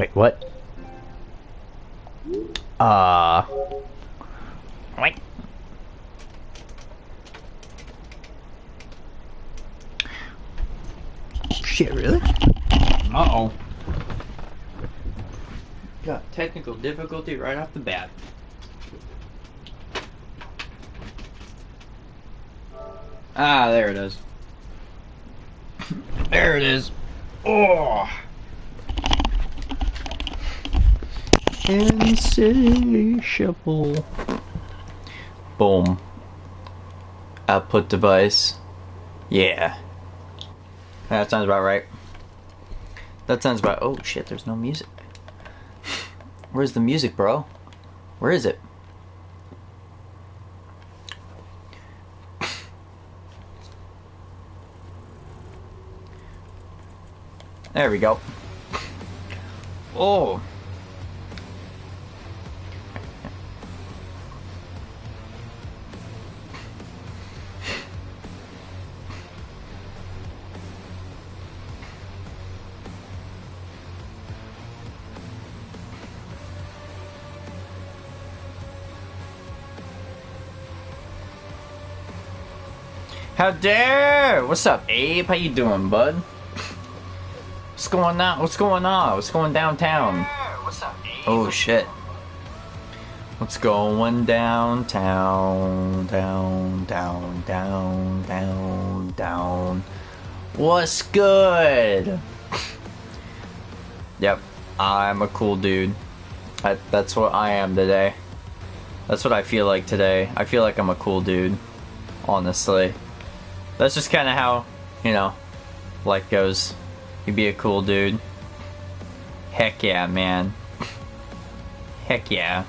Wait, what? Wait. Shit, really? Uh-oh. Got technical difficulty right off the bat. Ah, there it is. There it is. Oh! Insatiable. Boom. Output device. Yeah. That sounds about right. That sounds about... Oh shit, there's no music. Where's the music, bro? Where is it? There we go. Oh. How dare! What's up, Abe? How you doing, bud? What's going on? What's going on? What's going downtown? What's up, Abe? Oh shit. What's going downtown? Down. What's good? Yep, I'm a cool dude. That's what I am today. That's what I feel like today. I feel like I'm a cool dude. Honestly. That's just kind of how, you know, life goes. You be a cool dude. Heck yeah, man. Heck yeah.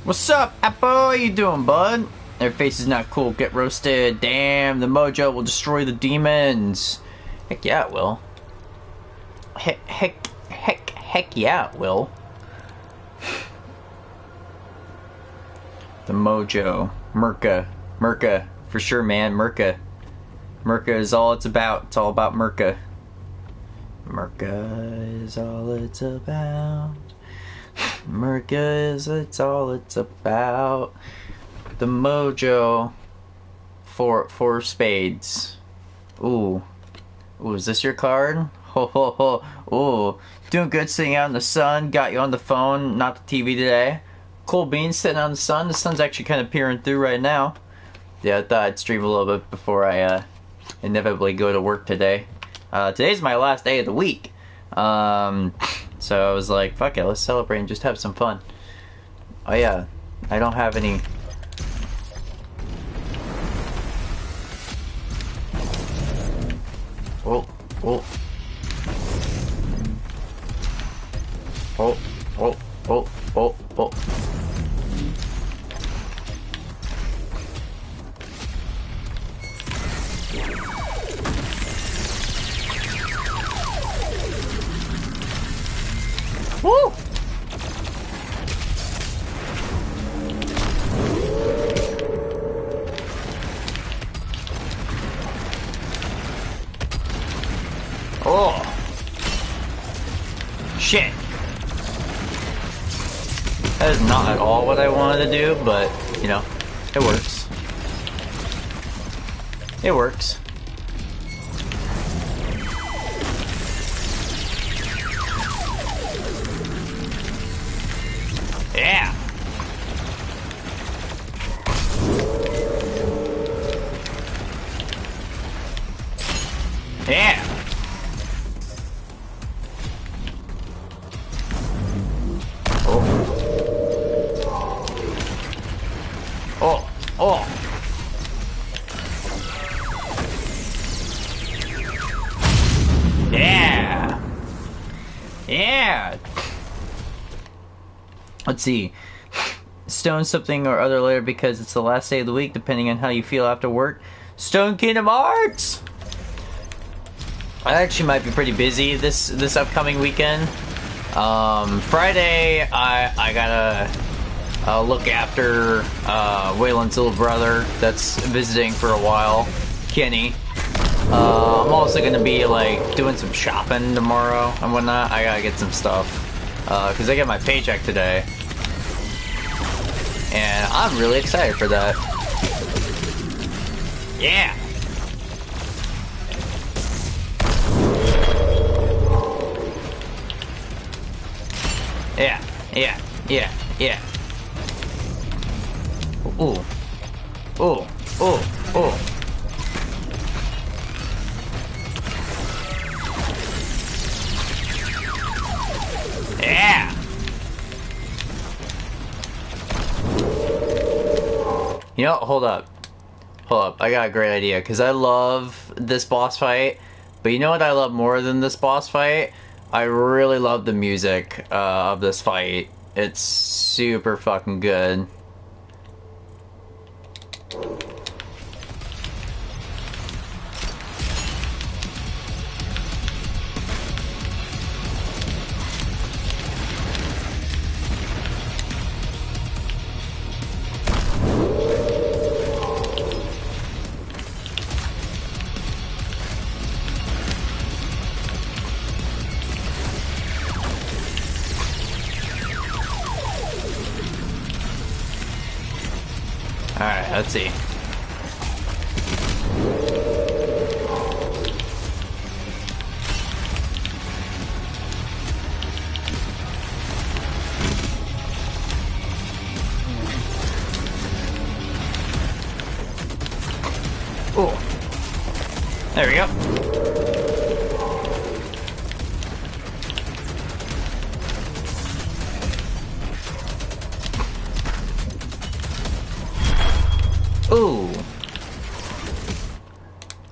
What's up, Apple? How you doing, bud? Their face is not cool. Get roasted. Damn, the mojo will destroy the demons. Heck yeah, it will. Heck yeah, it will. The mojo. Merca. For sure, man. Merca is all it's about. It's all about Merca. Merca is all it's about. Merca is all it's about. The mojo for spades. Ooh, is this your card? Ho ho ho. Ooh, doing good sitting out in the sun. Got you on the phone, not the TV today. Cool beans sitting out in the sun. The sun's actually kind of peering through right now. Yeah, I thought I'd stream a little bit before I inevitably go to work today. Today's my last day of the week. So I was like, fuck it, let's celebrate and just have some fun. Oh yeah, I don't have any... Oh. Woo! Oh! Shit! That is not at all what I wanted to do, but, you know, it works. It works. Yeah! Yeah! Oh! Yeah! Yeah! Let's see. Stone something or other later because it's the last day of the week, depending on how you feel after work. Stone Kingdom Hearts! I actually might be pretty busy this upcoming weekend. Friday, I gotta look after Waylon's little brother that's visiting for a while, Kenny. I'm also gonna be like doing some shopping tomorrow and whatnot. I gotta get some stuff because I get my paycheck today, and I'm really excited for that. Yeah. Yeah, yeah, yeah, yeah. Ooh. Ooh, ooh, ooh. Yeah! You know, hold up. Hold up, I got a great idea, because I love this boss fight, but you know what I love more than this boss fight? I really love the music of this fight. It's super fucking good. Alright, let's see. Oh, there we go. Ooh.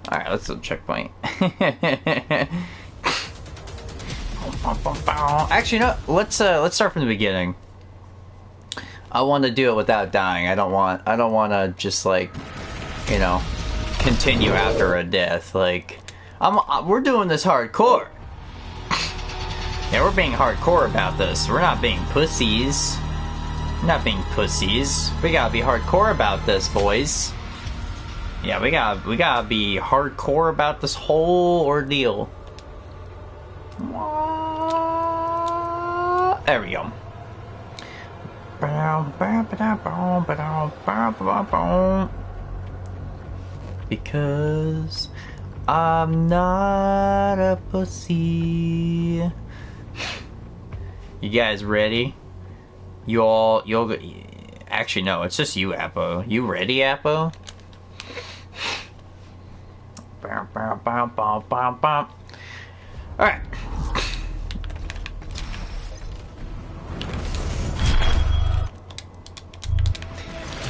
Alright, let's do a checkpoint. Actually, no. Let's start from the beginning. I want to do it without dying. I don't want to just like, you know, continue after a death. Like, we're doing this hardcore. Yeah, we're being hardcore about this. We're not being pussies. We're not being pussies. We gotta be hardcore about this, boys. Yeah, we gotta be hardcore about this whole ordeal. There we go. Because I'm not a pussy. You guys ready? You'll actually no, it's just you, Appo. You ready, Appo? Alright.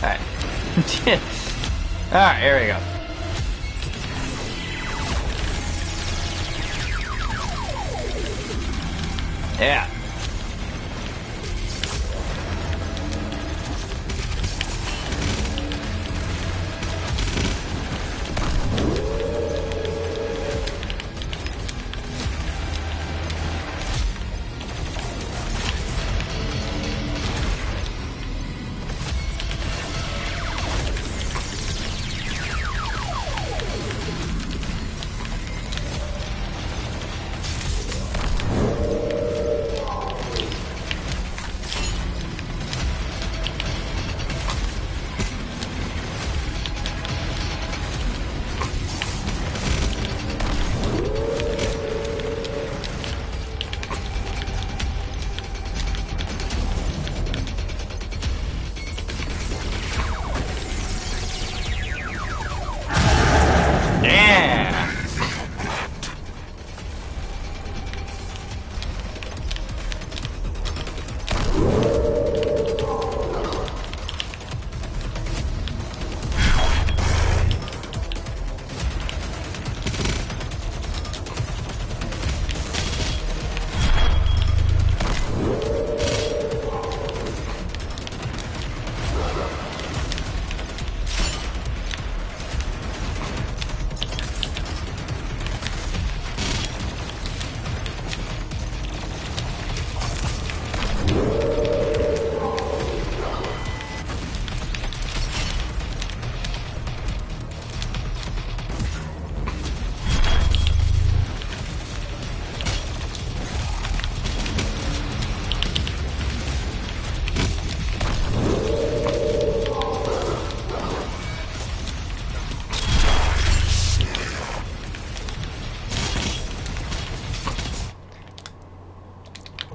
Alright. Alright, here we go. Yeah.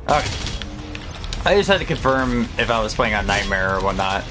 Okay. I just had to confirm if I was playing on Nightmare or whatnot.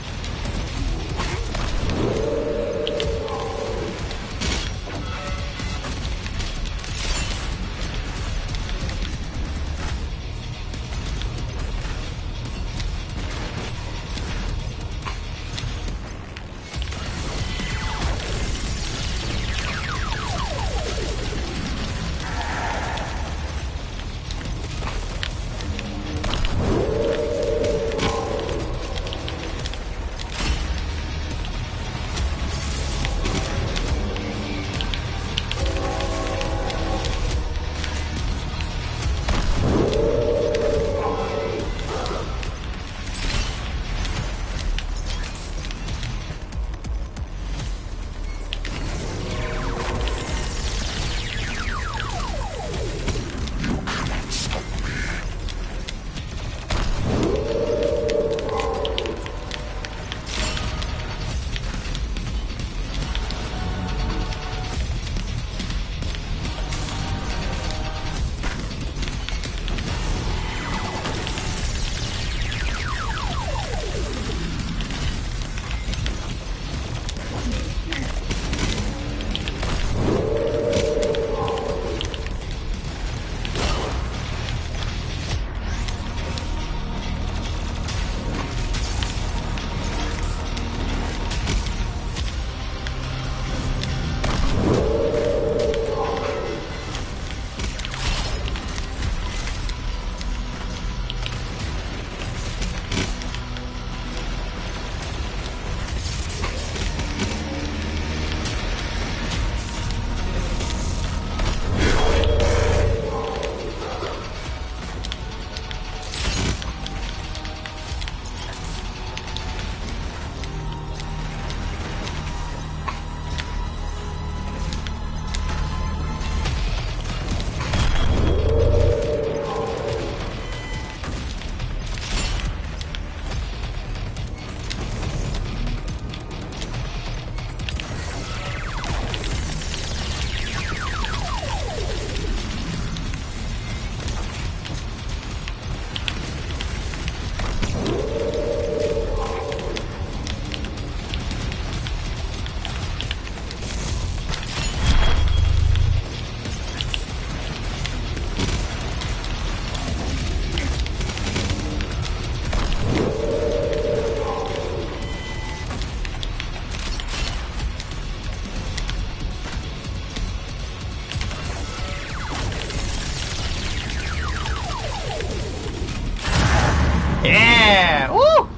Yeah! Woo!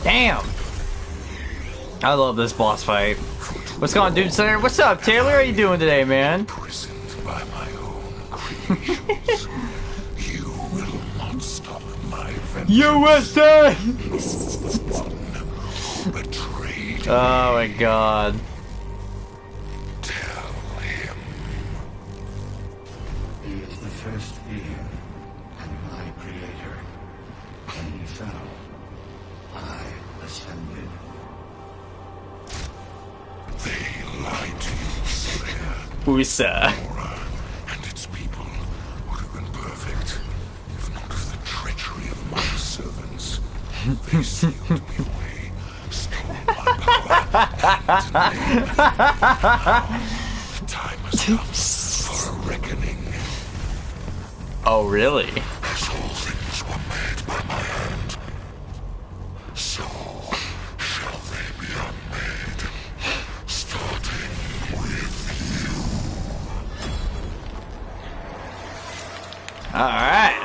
Damn! I love this boss fight. What's going on, dude? Center? What's up, Taylor? How you doing today, man? Imprisoned by my own creations, you will not stop my vengeance. USA! One betrayed. Oh my god. Tell him. He is the first being and my creator. When he fell, I ascended. They lied to you, Slayer. Usa. Aura and its people would have been perfect, if not for the treachery of my servants. They sealed me away, stole my power, and name. The time has come for a reckoning. Oh, really? As all things were made by my hand, so shall they be unmade, starting with you. Alright.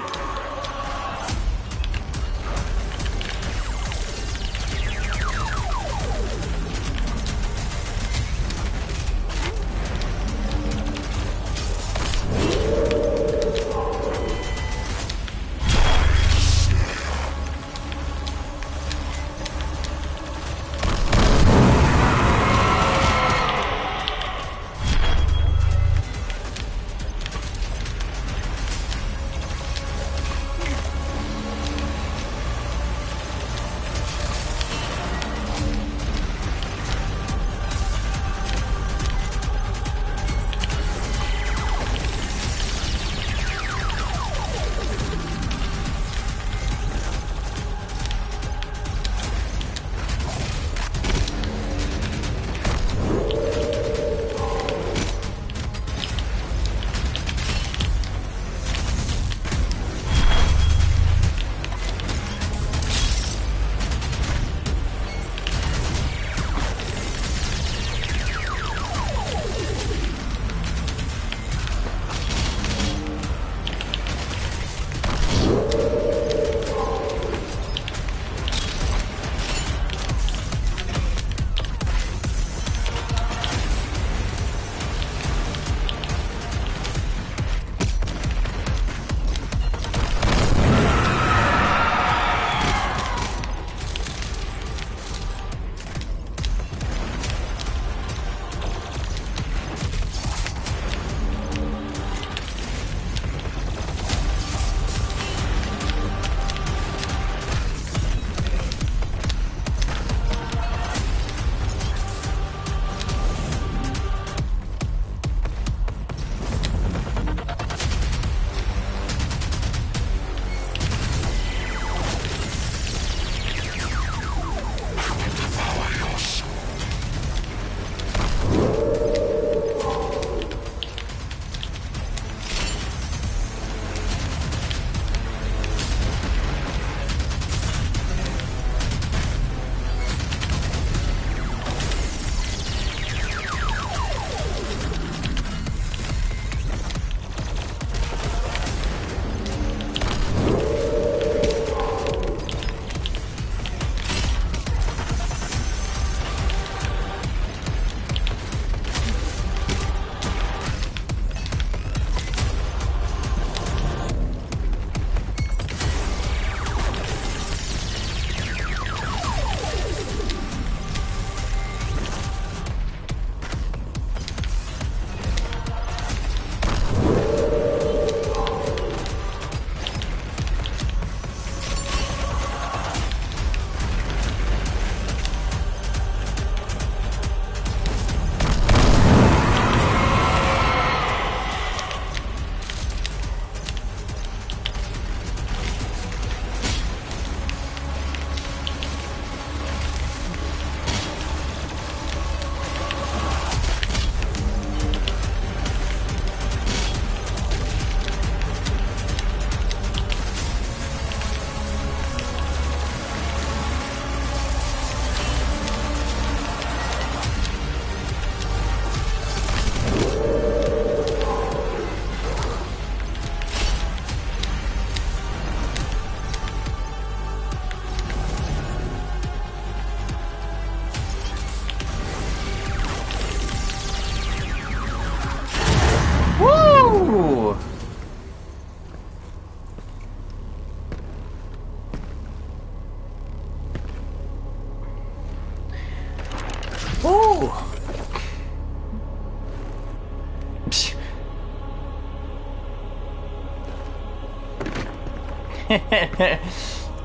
I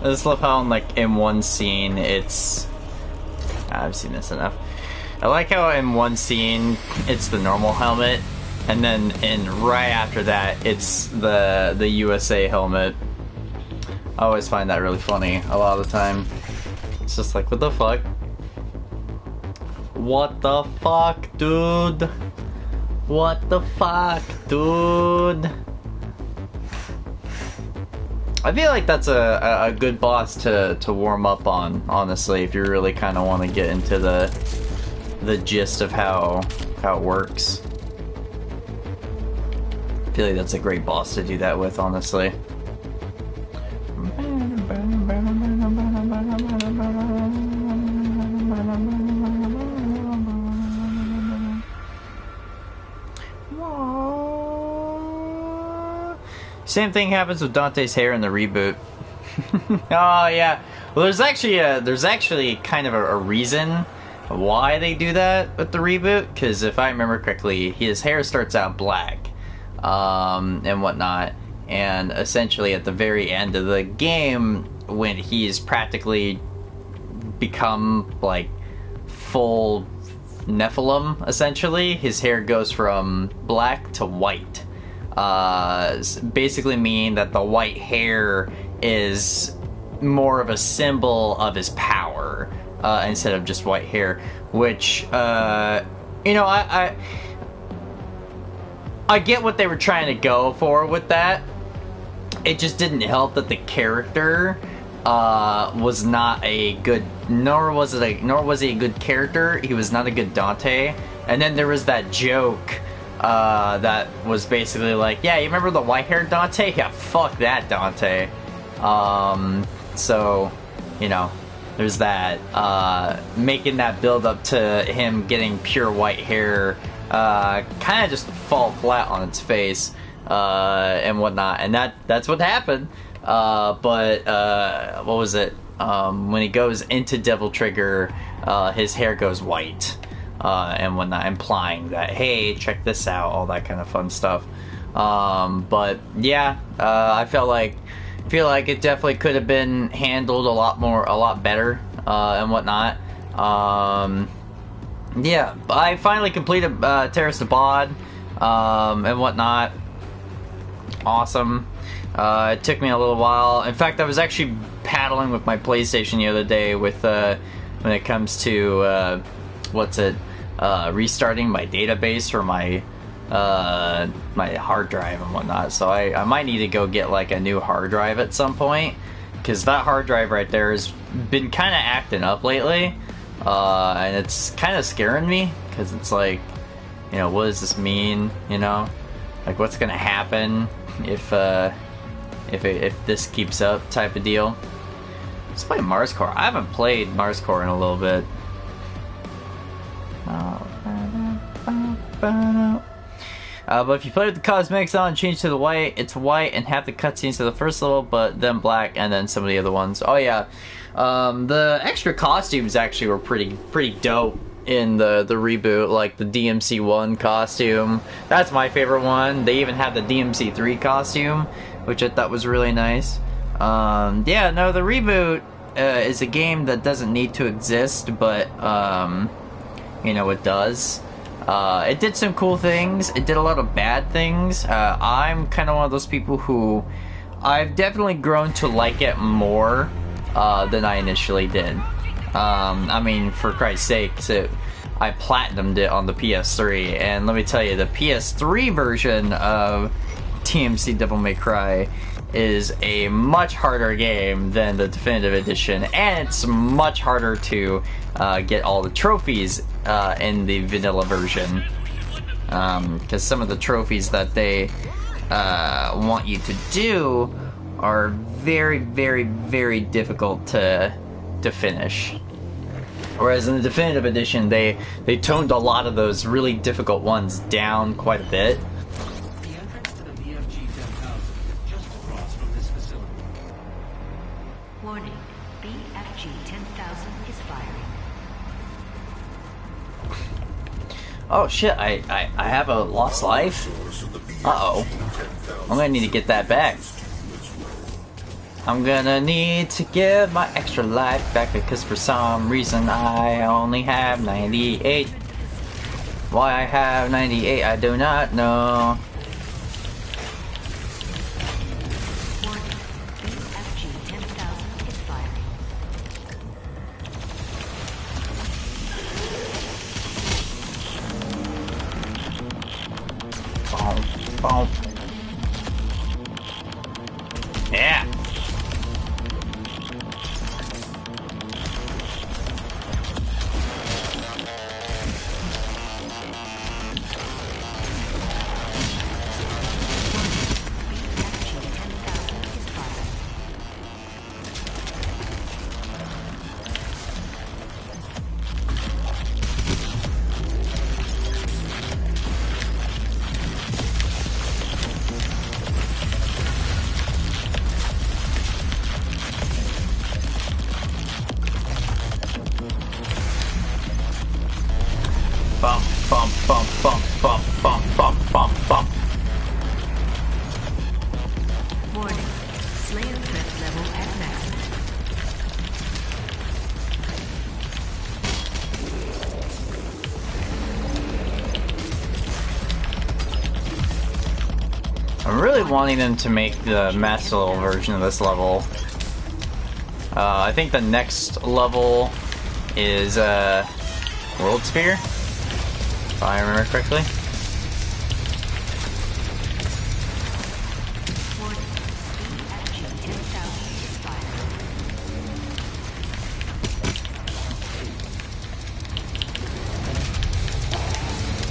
just love how in one scene it's... I've seen this enough. I like how in one scene it's the normal helmet, and then right after that it's the USA helmet. I always find that really funny a lot of the time. It's just like, what the fuck? What the fuck, dude? What the fuck, dude? I feel like that's a good boss to warm up on, honestly, if you really kind of want to get into the gist of how it works. I feel like that's a great boss to do that with, honestly. Same thing happens with Dante's hair in the reboot. Oh yeah. Well, there's actually kind of a reason why they do that with the reboot. Because if I remember correctly, his hair starts out black, and whatnot, and essentially at the very end of the game, when he's practically become like full Nephilim, essentially, his hair goes from black to white. Basically mean that the white hair is more of a symbol of his power, instead of just white hair, which, you know, I get what they were trying to go for with that. It just didn't help that the character, was not a good, nor was he a good character. He was not a good Dante. And then there was that joke that was basically like, yeah, you remember the white-haired Dante? Yeah, fuck that Dante. So, you know, there's that. Making that build up to him getting pure white hair kind of just fall flat on its face, and whatnot. And that's what happened. But what was it? When he goes into Devil Trigger, his hair goes white. And whatnot, implying that, hey, check this out, all that kind of fun stuff. But yeah, I feel like it definitely could have been handled a lot better, and whatnot. Yeah, I finally completed Terrace Abad, and whatnot. Awesome. It took me a little while. In fact, I was actually paddling with my PlayStation the other day with when it comes to restarting my database for my my hard drive and whatnot. So I might need to go get like a new hard drive at some point, because that hard drive right there has been kind of acting up lately, and it's kind of scaring me, because it's like, you know, what does this mean? You know, like what's gonna happen if this keeps up, type of deal. Let's play Mars Core. I haven't played Mars Core in a little bit. But if you play with the cosmetics on and change to the white, it's white, and half the cutscenes to the first level, but then black, and then some of the other ones. Oh yeah, the extra costumes actually were pretty dope in the reboot, like the DMC1 costume. That's my favorite one. They even had the DMC3 costume, which I thought was really nice. Yeah, no, the reboot is a game that doesn't need to exist, but you know, it does. It did some cool things. It did a lot of bad things. I'm kind of one of those people who I've definitely grown to like it more than I initially did. I mean, for Christ's sake, I platinumed it on the PS3, and let me tell you, the PS3 version of TMC Devil May Cry is a much harder game than the definitive edition, and it's much harder to get all the trophies in the vanilla version, because some of the trophies that they want you to do are very, very, very difficult to finish. Whereas in the definitive edition, they toned a lot of those really difficult ones down quite a bit. The entrance to the BFG 10,000 just across from this facility. Warning, BFG 10,000 is firing. Oh shit, I have a lost life? Uh-oh. I'm gonna need to get that back. I'm gonna need to give my extra life back because for some reason I only have 98. Why I have 98, I do not know. BFG 10,000 is firing. Boom, boom. Yeah. Bump, bump, bump, bump, bump, bump, bump, bump, bump. Warning. Slayer threat level at maximum. I'm really wanting them to make the master level version of this level. I think the next level is World Sphere, if I remember correctly.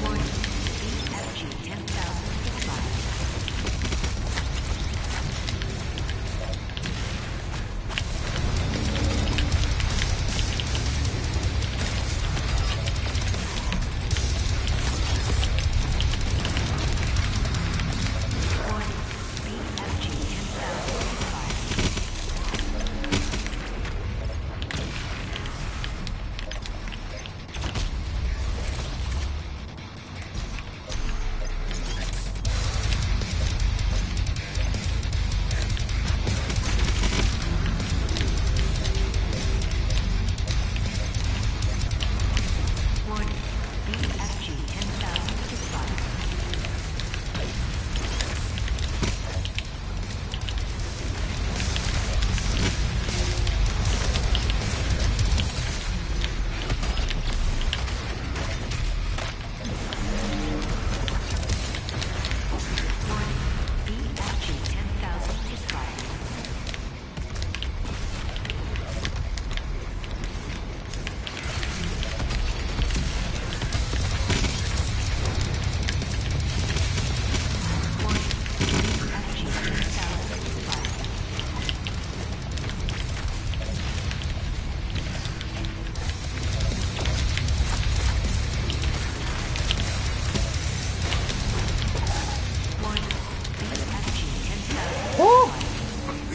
Warning. BFG 10,000 is firing. Warning. BFG 10,000 is firing. Warning. BFG 10,000 is firing. Warning. BFG 10,000 is firing. Warning. BFG 10,000 is firing. Warning. BFG 10,000 is firing. Warning. BFG 10,000 Woo! The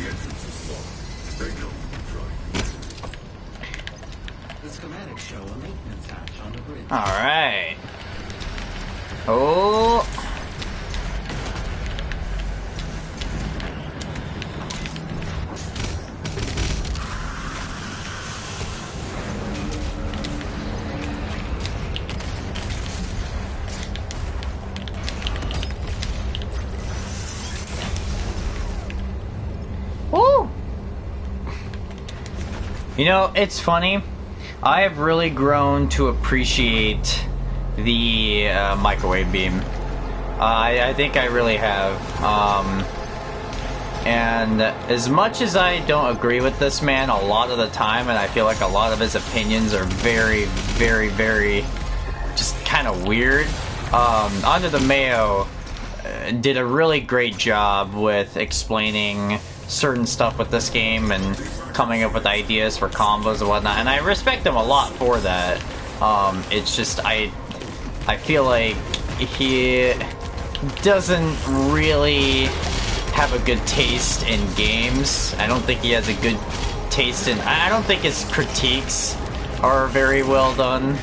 entrance is locked. They know we're trying. The schematics show a maintenance hatch on the bridge. Alright. Oh. Woo! You know, it's funny. I have really grown to appreciate the microwave beam. I think I really have. And as much as I don't agree with this man a lot of the time, and I feel like a lot of his opinions are very, very, very just kind of weird, Under the Mayo did a really great job with explaining certain stuff with this game and coming up with ideas for combos and whatnot, and I respect him a lot for that. It's just I feel like he doesn't really have a good taste in games. I don't think he has a good taste in... I don't think his critiques are very well done.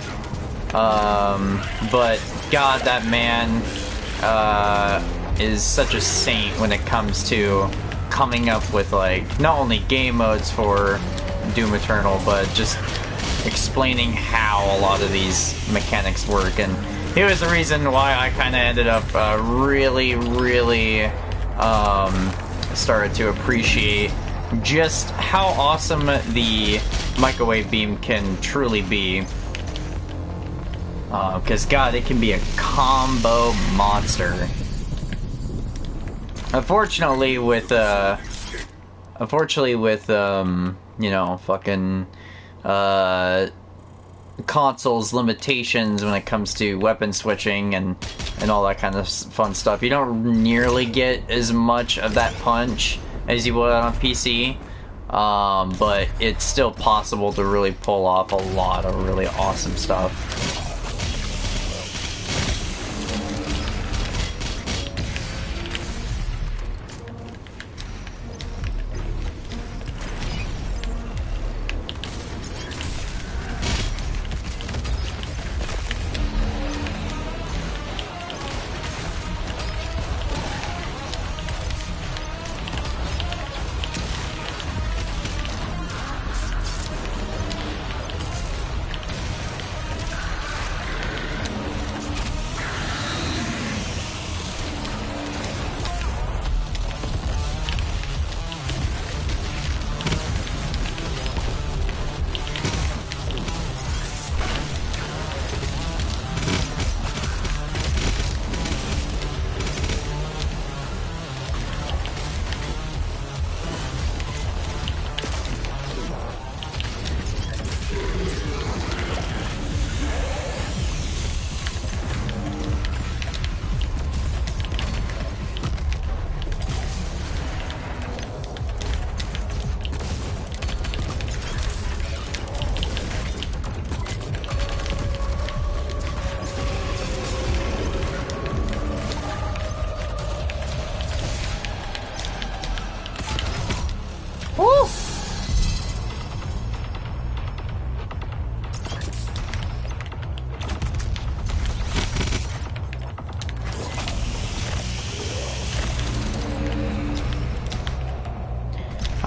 But God, that man is such a saint when it comes to coming up with like not only game modes for Doom Eternal, but just explaining how a lot of these mechanics work. And it was the reason why I kind of ended up really started to appreciate just how awesome the microwave beam can truly be. Because God, it can be a combo monster. Unfortunately, with you know, fucking consoles limitations when it comes to weapon switching and all that kind of fun stuff, you don't nearly get as much of that punch as you would on PC. But it's still possible to really pull off a lot of really awesome stuff.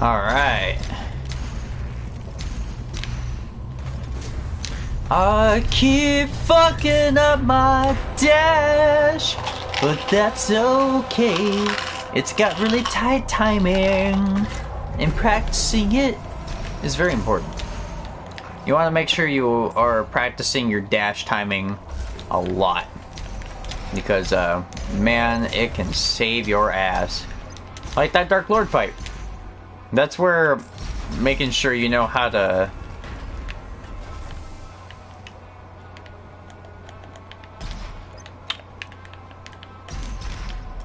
Alright. I keep fucking up my dash, but that's okay. It's got really tight timing, and practicing it is very important. You want to make sure you are practicing your dash timing a lot, because man, it can save your ass. Like that Dark Lord fight. That's where making sure you know how to...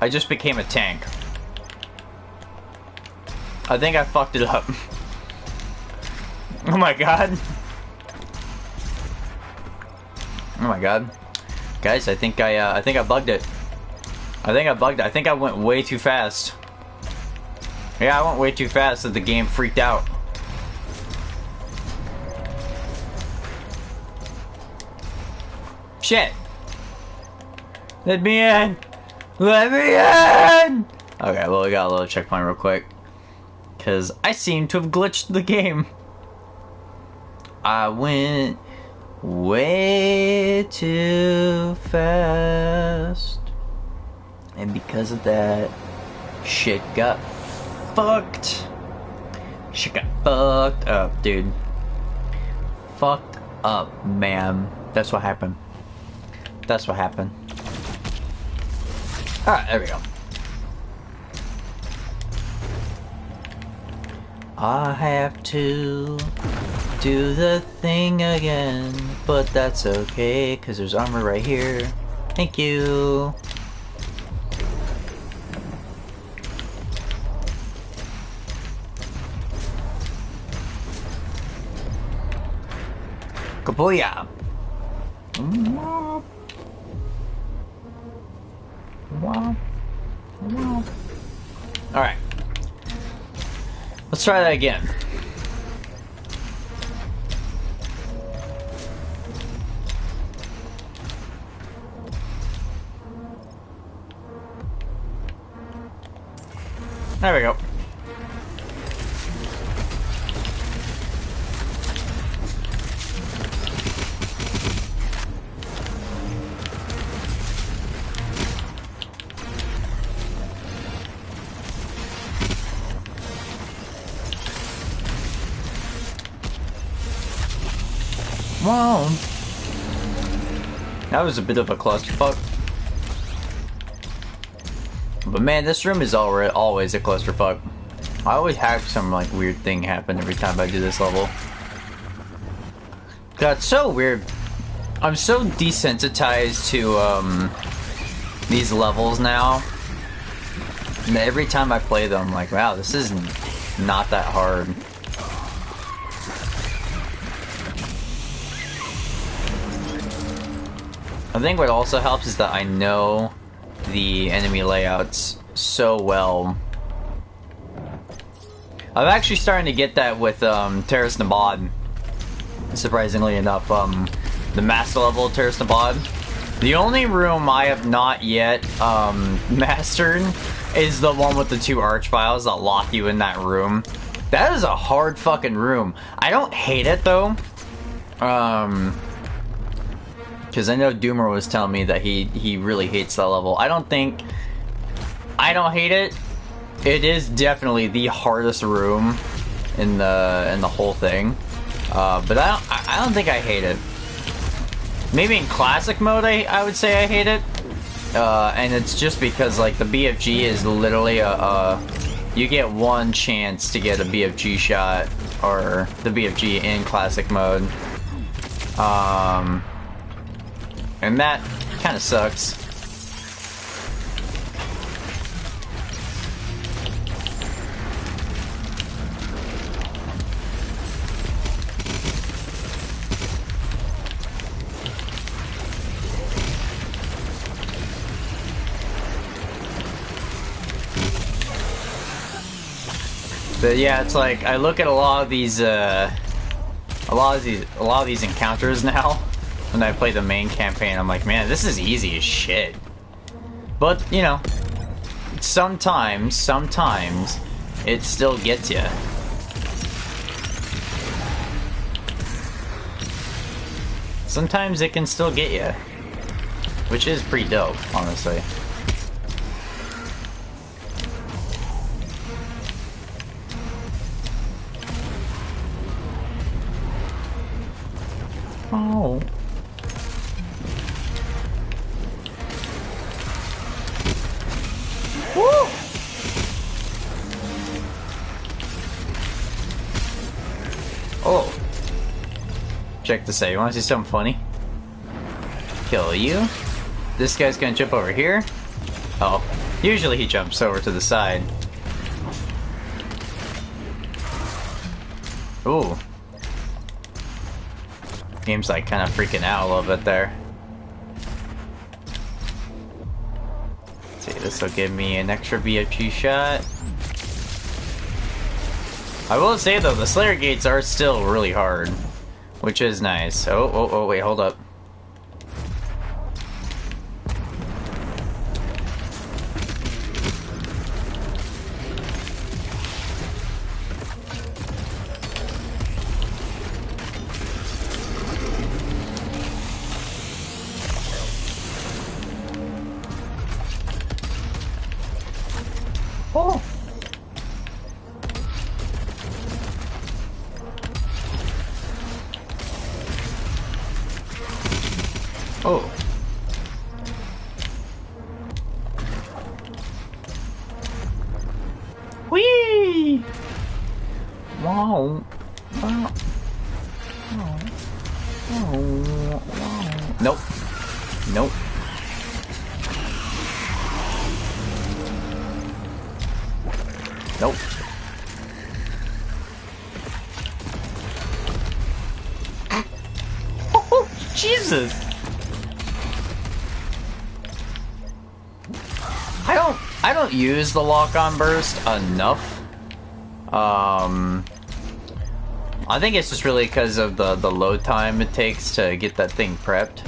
I just became a tank. I think I fucked it up. Oh my god. Oh my god. Guys, I think I bugged it. I think I went way too fast. Yeah, I went way too fast that the game freaked out. Shit! Let me in! Let me in! Okay, well, we got a little checkpoint real quick. Because I seem to have glitched the game. I went way too fast. And because of that, shit got fucked. Shit got fucked up, dude. Fucked up, man. That's what happened. That's what happened. Alright, there we go. I have to do the thing again, but that's okay, because there's armor right here. Thank you. Kabooyah! Alright. Let's try that again. There we go. Whoa. That was a bit of a clusterfuck. But man, this room is always a clusterfuck. I always have some like weird thing happen every time I do this level. God, it's so weird. I'm so desensitized to these levels now. And every time I play them, I'm like, wow, this is not that hard. I think what also helps is that I know the enemy layouts so well. I'm actually starting to get that with Terrace Nabad. Surprisingly enough, the master level of Terrace Nabad. The only room I have not yet mastered is the one with the 2 archviles that lock you in that room. That is a hard fucking room. I don't hate it though. Because I know Doomer was telling me that he really hates that level. I don't hate it. It is definitely the hardest room in the whole thing. But I don't think I hate it. Maybe in classic mode I would say I hate it. And it's just because like the BFG is literally you get one chance to get a BFG shot or the BFG in classic mode. And that kind of sucks. But yeah, it's like I look at a lot of these encounters now when I play the main campaign. I'm like, man, this is easy as shit. But you know, sometimes it still gets you. Sometimes it can still get you, which is pretty dope, honestly. Oh. Woo! Oh. Check this out. You want to see something funny? Kill you. This guy's gonna jump over here. Oh. Usually he jumps over to the side. Ooh. Game's like kind of freaking out a little bit there. Let's see, this will give me an extra BFG shot. I will say though, the Slayer gates are still really hard, which is nice. Oh, wait, hold up. Oh. Oh. Whee! Wow. Wow. Wow. Nope. Nope. Nope. Oh, Jesus! I don't use the lock-on burst enough. I think it's just really because of the load time it takes to get that thing prepped.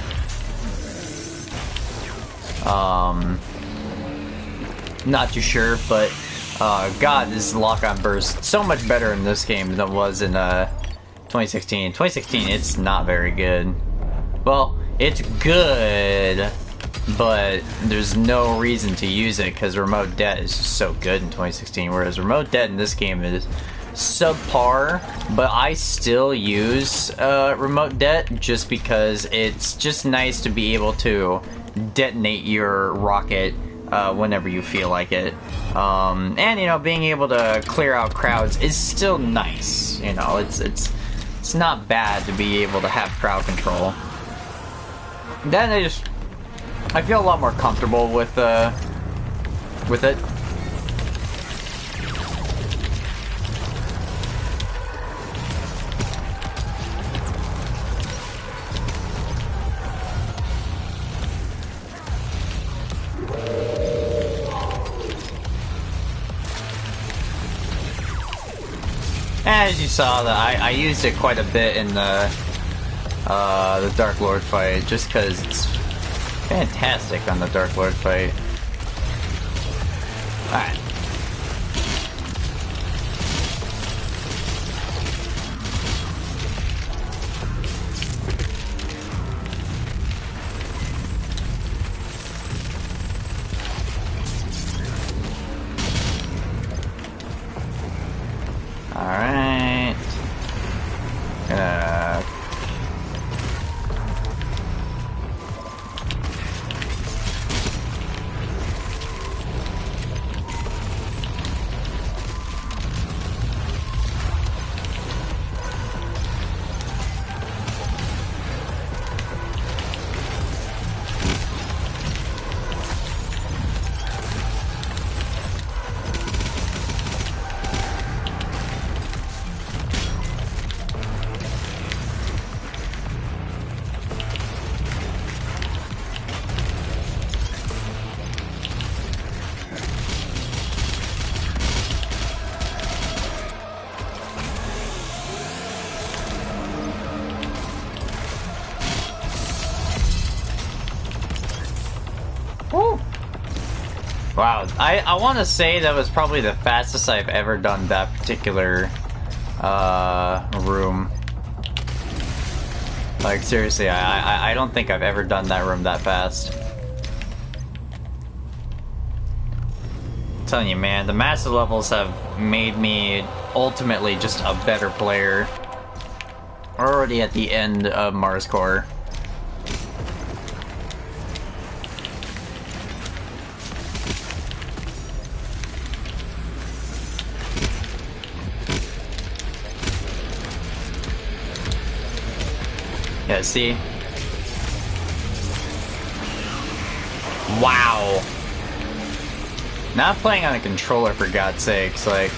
Not too sure, but God, this lock-on burst so much better in this game than it was in 2016. 2016, it's not very good. Well, it's good, but there's no reason to use it because remote det is just so good in 2016, whereas remote det in this game is subpar, but I still use remote det just because it's just nice to be able to detonate your rocket whenever you feel like it. And you know, being able to clear out crowds is still nice. You know, it's not bad to be able to have crowd control. Then I feel a lot more comfortable with it. As you saw, that I used it quite a bit in the Dark Lord fight, just because it's fantastic on the Dark Lord fight. Alright. Alright. Woo! Wow, I want to say that was probably the fastest I've ever done that particular room. Like, seriously, I don't think I've ever done that room that fast. I'm telling you, man, the master levels have made me ultimately just a better player. We're already at the end of Mars Core. Yeah, see? Wow. Not playing on a controller, for God's sakes, like...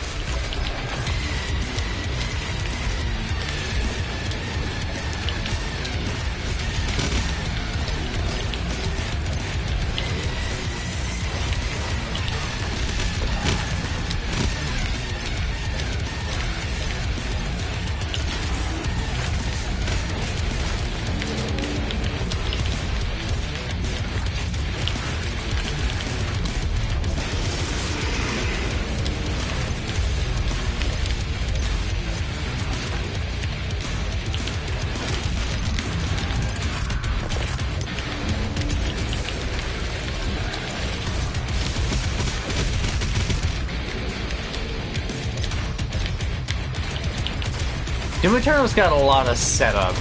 Doom Eternal's got a lot of setup,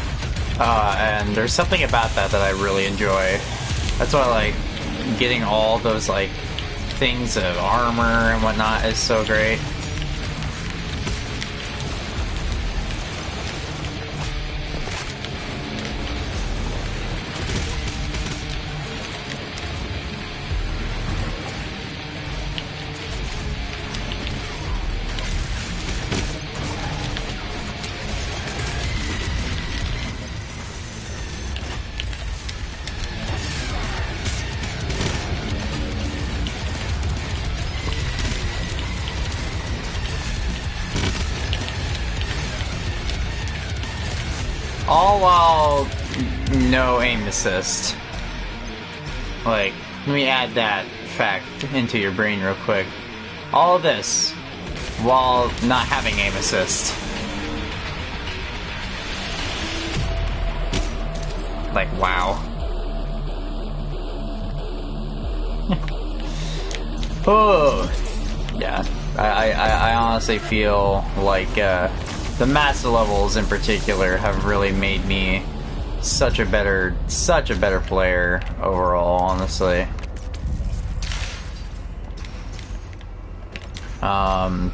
and there's something about that I really enjoy. That's why, like, getting all those, like, things of armor and whatnot is so great. All while no aim assist. Like, let me add that fact into your brain real quick. All of this while not having aim assist. Like, wow. Oh, yeah. I honestly feel like the master levels in particular have really made me such a better player overall, honestly.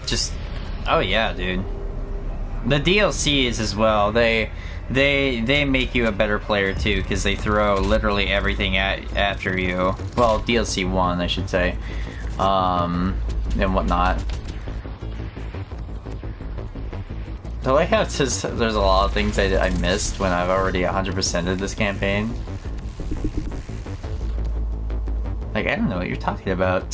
Just, oh yeah, dude. The DLCs as well, they make you a better player too, because they throw literally everything after you. Well, DLC 1, I should say. And whatnot. I like how there's a lot of things I missed when I've already 100%ed this campaign. Like, I don't know what you're talking about.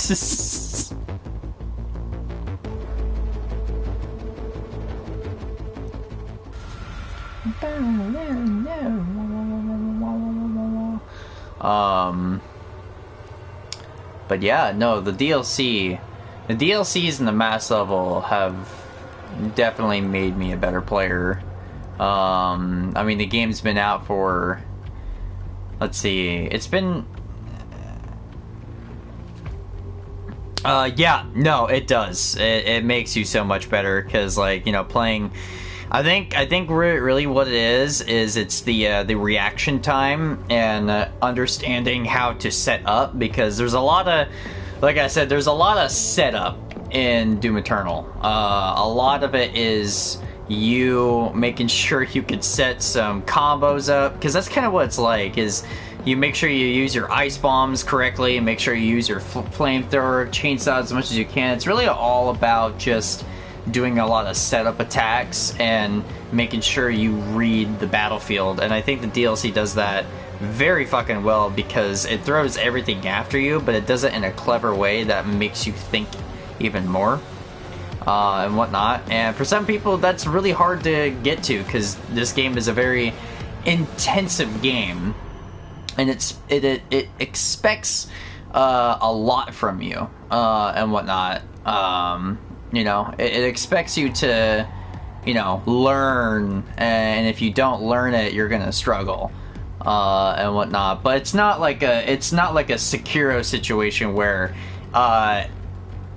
But yeah, no, the DLCs in the mass level have definitely made me a better player. I mean, the game's been out for, let's see, it's been, yeah, no, it does. It makes you so much better, because, like, you know, playing, I think really what it is it's the reaction time and understanding how to set up, because there's a lot of, like I said, there's a lot of setup in Doom Eternal. A lot of it is you making sure you can set some combos up, because that's kind of what it's like, is you make sure you use your ice bombs correctly, and make sure you use your flamethrower, chainsaw as much as you can. It's really all about just doing a lot of setup attacks and making sure you read the battlefield, and I think the DLC does that very fucking well, because it throws everything after you, but it does it in a clever way that makes you think even more and whatnot. And for some people, that's really hard to get to, because this game is a very intensive game, and it expects a lot from you and whatnot. You know, it expects you to, you know, learn, and if you don't learn it, you're gonna struggle and whatnot. But it's not like a Sekiro situation where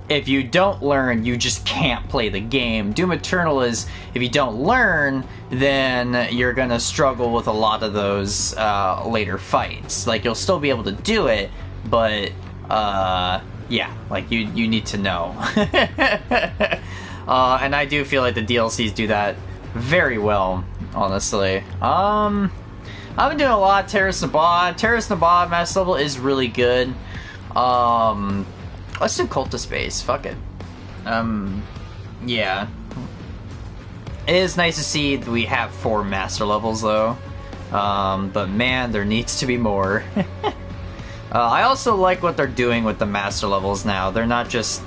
if you don't learn, you just can't play the game. Doom Eternal is, if you don't learn, then you're gonna struggle with a lot of those later fights. Like, you'll still be able to do it, but yeah, like, you need to know. And I do feel like the DLCs do that very well, honestly. I've been doing a lot of Terrace Nabad. Terrace Nabad mass level is really good. Let's do Cultist Base, fuck it. Yeah. It is nice to see that we have 4 master levels, though. But man, there needs to be more. I also like what they're doing with the master levels now. They're not just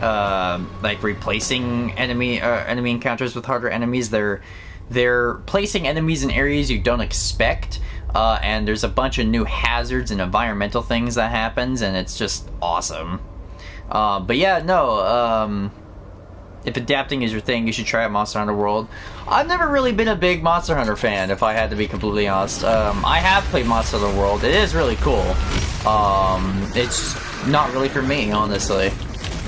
like replacing enemy encounters with harder enemies. They're placing enemies in areas you don't expect, and there's a bunch of new hazards and environmental things that happens, and it's just awesome. But yeah, no. If adapting is your thing, you should try out Monster Hunter World. I've never really been a big Monster Hunter fan, if I had to be completely honest. I have played Monster Hunter World. It is really cool. It's not really for me, honestly.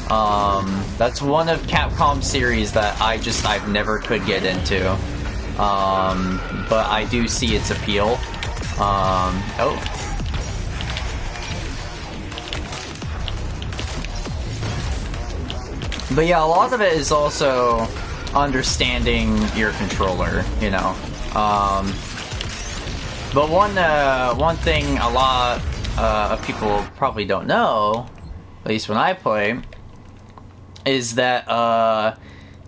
That's one of Capcom's series that I've never could get into. But I do see its appeal. Oh. But yeah, a lot of it is also understanding your controller, you know. But one thing a lot of people probably don't know, at least when I play, is that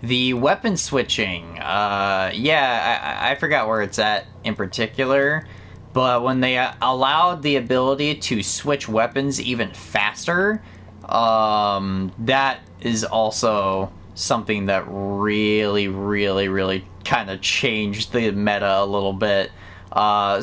the weapon switching, yeah, I forgot where it's at in particular, but when they allowed the ability to switch weapons even faster, that is also something that really kind of changed the meta a little bit.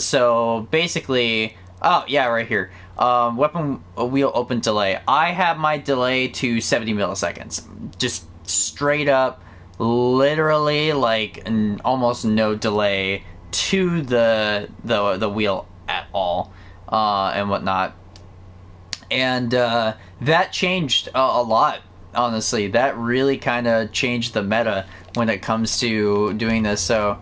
So basically, oh yeah, right here. Weapon wheel open delay. I have my delay to 70 milliseconds. Just straight up, literally, like, almost no delay to the wheel at all, and whatnot. And that changed a lot honestly. That really kind of changed the meta when it comes to doing this, so...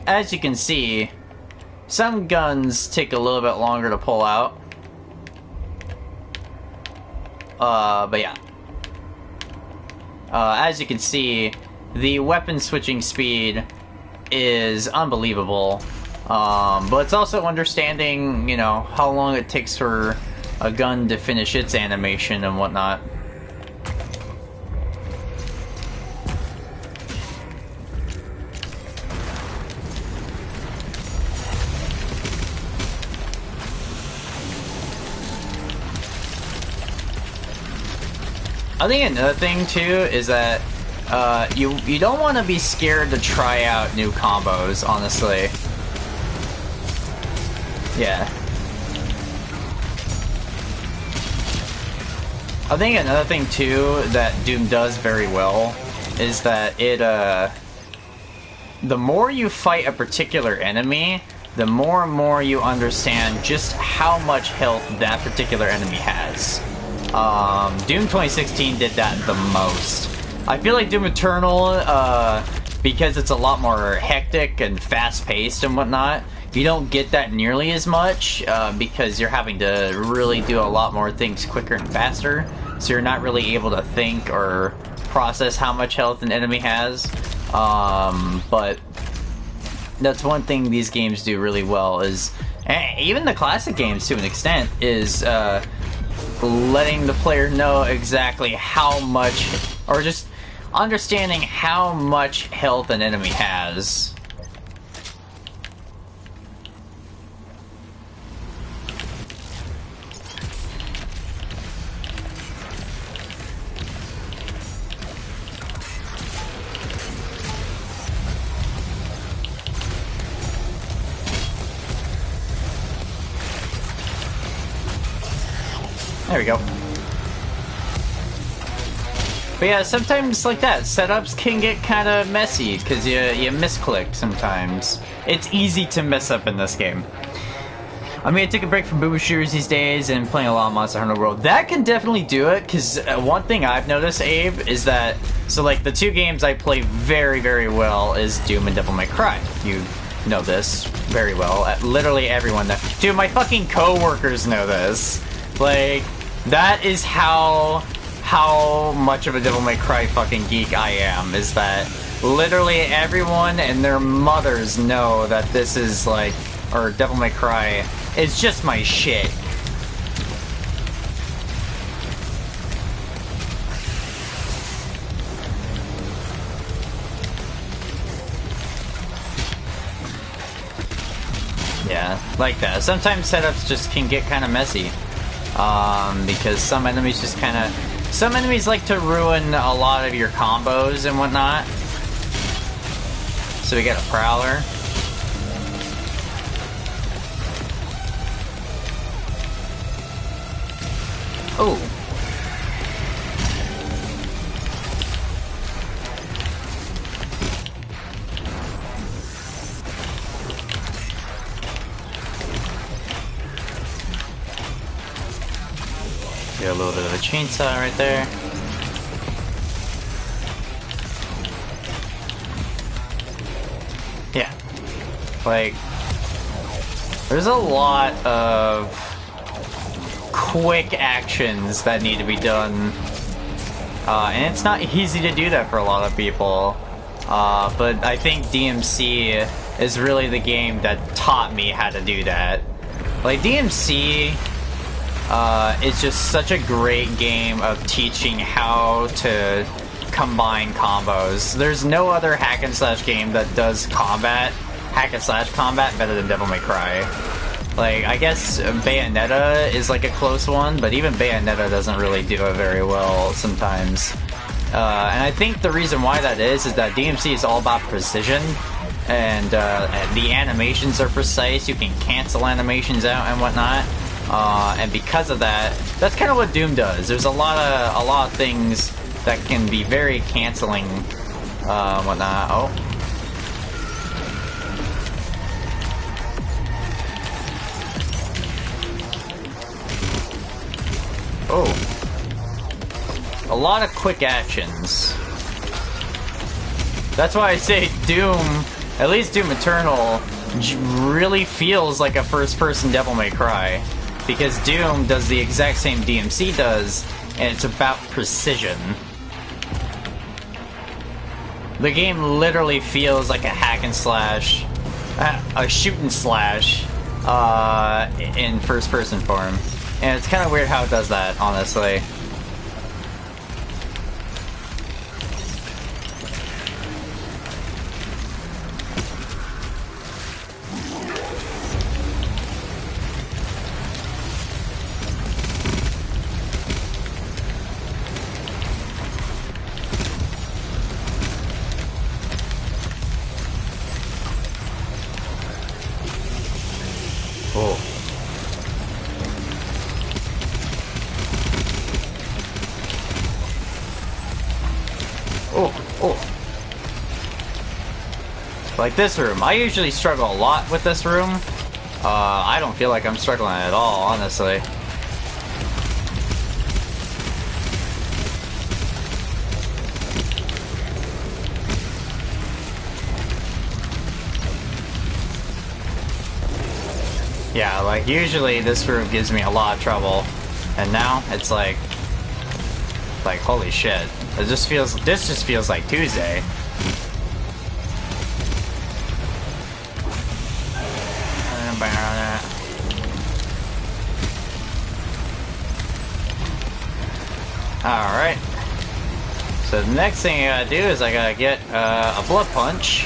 As you can see, some guns take a little bit longer to pull out. But yeah. As you can see, the weapon switching speed is unbelievable. But it's also understanding, you know, how long it takes for a gun to finish its animation and whatnot. I think another thing too is that you don't want to be scared to try out new combos, honestly. Yeah. I think another thing too that Doom does very well is that it the more you fight a particular enemy, the more and more you understand just how much health that particular enemy has. Doom 2016 did that the most. I feel like Doom Eternal, because it's a lot more hectic and fast-paced and whatnot, you don't get that nearly as much, because you're having to really do a lot more things quicker and faster, so you're not really able to think or process how much health an enemy has. But that's one thing these games do really well, is, even the classic games to an extent, is, letting the player know exactly how much, or just understanding how much health an enemy has. There we go. But yeah, sometimes like that, setups can get kind of messy because you misclick sometimes. It's easy to mess up in this game. I mean, I took a break from boomer shooters these days and playing a lot of Monster Hunter World. That can definitely do it, because one thing I've noticed, Abe, is that, so like the two games I play very, very well is Doom and Devil May Cry. You know this very well. Literally everyone that, dude, my fucking co-workers know this. Like, that is how much of a Devil May Cry fucking geek I am, is that literally everyone and their mothers know that this is like, or Devil May Cry is just my shit. Yeah, like that. Sometimes setups just can get kind of messy. Because some enemies just kind of... Some enemies like to ruin a lot of your combos and whatnot. So we got a Prowler. Oh. Get a little bit of a chainsaw right there. Yeah. Like, there's a lot of quick actions that need to be done. And it's not easy to do that for a lot of people. But I think DMC is really the game that taught me how to do that. Like, DMC is just such a great game of teaching how to combine combos. There's no other hack and slash game that does hack and slash combat better than Devil May Cry. Like, I guess Bayonetta is like a close one, but even Bayonetta doesn't really do it very well sometimes. And I think the reason why that is that DMC is all about precision, and the animations are precise. You can cancel animations out and whatnot. And because of that, that's kind of what Doom does. There's a lot of things that can be very canceling, whatnot. Oh. Oh. A lot of quick actions. That's why I say Doom, at least Doom Eternal, really feels like a first-person Devil May Cry. Because Doom does the exact same DMC does, and it's about precision. The game literally feels like a hack and slash, a shoot and slash, in first-person form. And it's kind of weird how it does that, honestly. Like this room. I usually struggle a lot with this room. I don't feel like I'm struggling at all, honestly. Yeah, like usually this room gives me a lot of trouble. And now it's like holy shit. This just feels like Tuesday. Alright. So the next thing I gotta do is I gotta get a blood punch.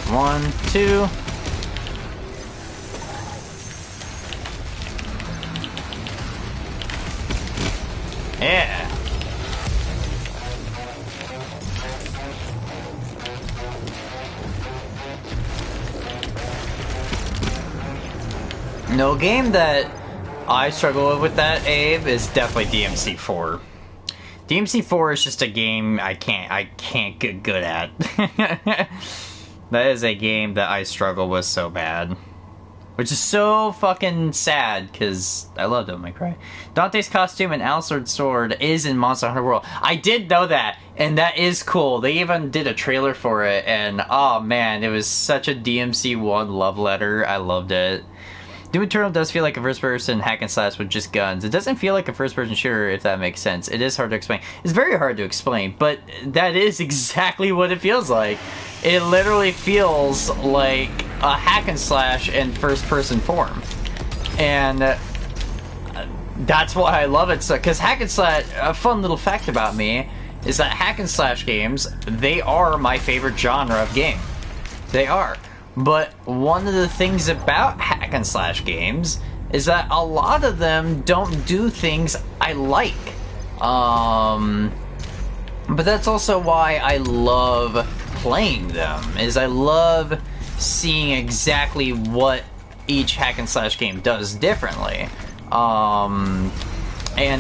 1, 2. Yeah. No game that I struggle with that, Abe, is definitely DMC4. DMC4 is just a game I can't get good at. That is a game that I struggle with so bad. Which is so fucking sad, because I love Devil May Cry. Dante's costume and Alucard's sword is in Monster Hunter World. I did know that, and that is cool. They even did a trailer for it, and oh man, it was such a DMC1 love letter. I loved it. Doom Eternal does feel like a first-person hack and slash with just guns. It doesn't feel like a first-person shooter, if that makes sense. It is hard to explain. It's very hard to explain, but that is exactly what it feels like. It literally feels like a hack and slash in first-person form. And that's why I love it so, because hack and slash, a fun little fact about me, is that hack and slash games, they are my favorite genre of game. They are. But one of the things about hack and slash games is that a lot of them don't do things I like. But that's also why I love playing them, is I love seeing exactly what each hack and slash game does differently. And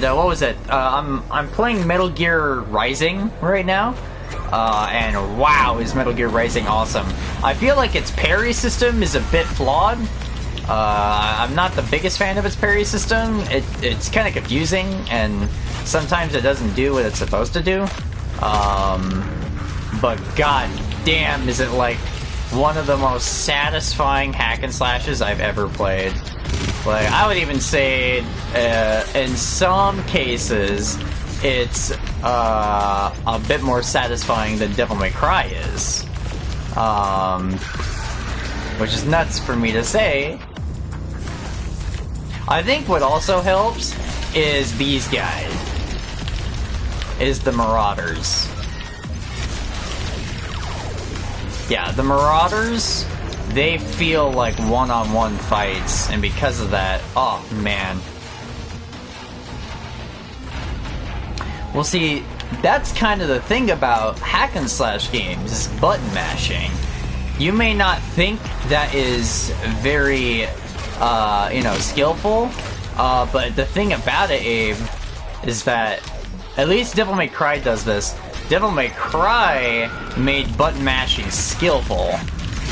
what was it? I'm playing Metal Gear Rising right now. And wow, is Metal Gear Rising awesome. I feel like its parry system is a bit flawed. I'm not the biggest fan of its parry system. It's kind of confusing, and sometimes it doesn't do what it's supposed to do. But god damn, is it like one of the most satisfying hack and slashes I've ever played. Like, I would even say, in some cases, it's a bit more satisfying than Devil May Cry is. Which is nuts for me to say. I think what also helps is these guys. Is the Marauders. Yeah, the Marauders, they feel like one-on-one fights, and because of that, oh man. Well, see, that's kind of the thing about hack and slash games, is button mashing. You may not think that is very, skillful, but the thing about it, Abe, is that at least Devil May Cry does this. Devil May Cry made button mashing skillful,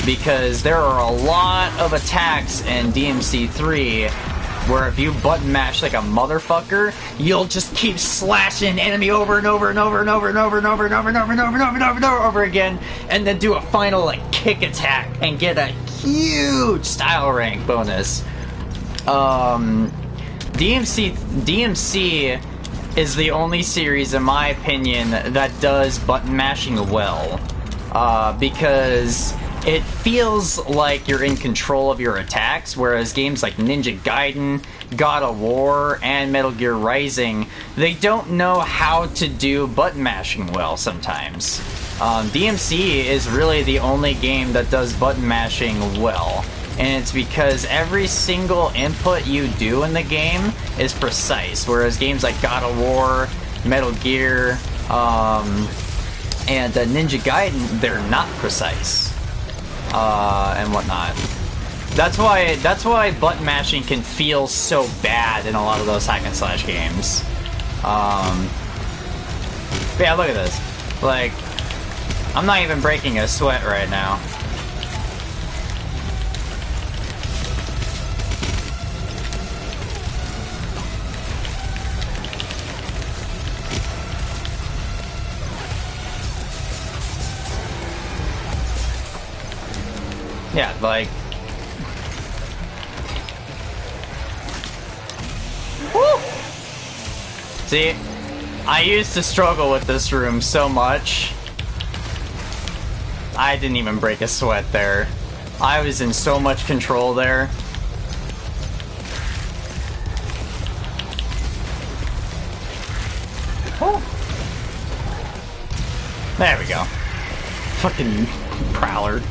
because there are a lot of attacks in DMC3 where if you button mash like a motherfucker, you'll just keep slashing enemy over and over and over and over and over and over and over and over and over and over and over and over again, and then do a final like kick attack and get a huge style rank bonus. DMC is the only series, in my opinion, that does button mashing well, because it feels like you're in control of your attacks, whereas games like Ninja Gaiden, God of War, and Metal Gear Rising, they don't know how to do button mashing well sometimes. DMC is really the only game that does button mashing well, and it's because every single input you do in the game is precise, whereas games like God of War, Metal Gear, and Ninja Gaiden, they're not precise. And whatnot. That's why button mashing can feel so bad in a lot of those hack and slash games. But yeah, look at this. Like, I'm not even breaking a sweat right now. Yeah, like... Woo! See, I used to struggle with this room so much. I didn't even break a sweat there. I was in so much control there. Woo! There we go. Fucking prowler.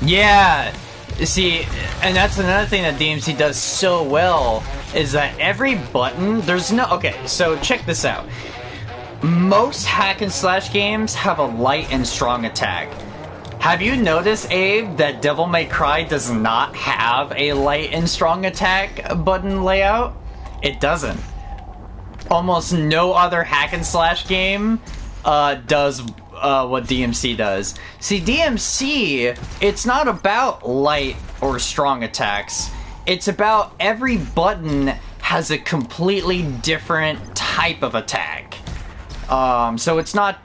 Yeah, see, and that's another thing that DMC does so well, is that every button, there's no... Okay, so check this out. Most hack and slash games have a light and strong attack. Have you noticed, Abe, that Devil May Cry does not have a light and strong attack button layout? It doesn't. Almost no other hack and slash game does what DMC does. See, DMC, it's not about light or strong attacks. It's about every button has a completely different type of attack. So it's not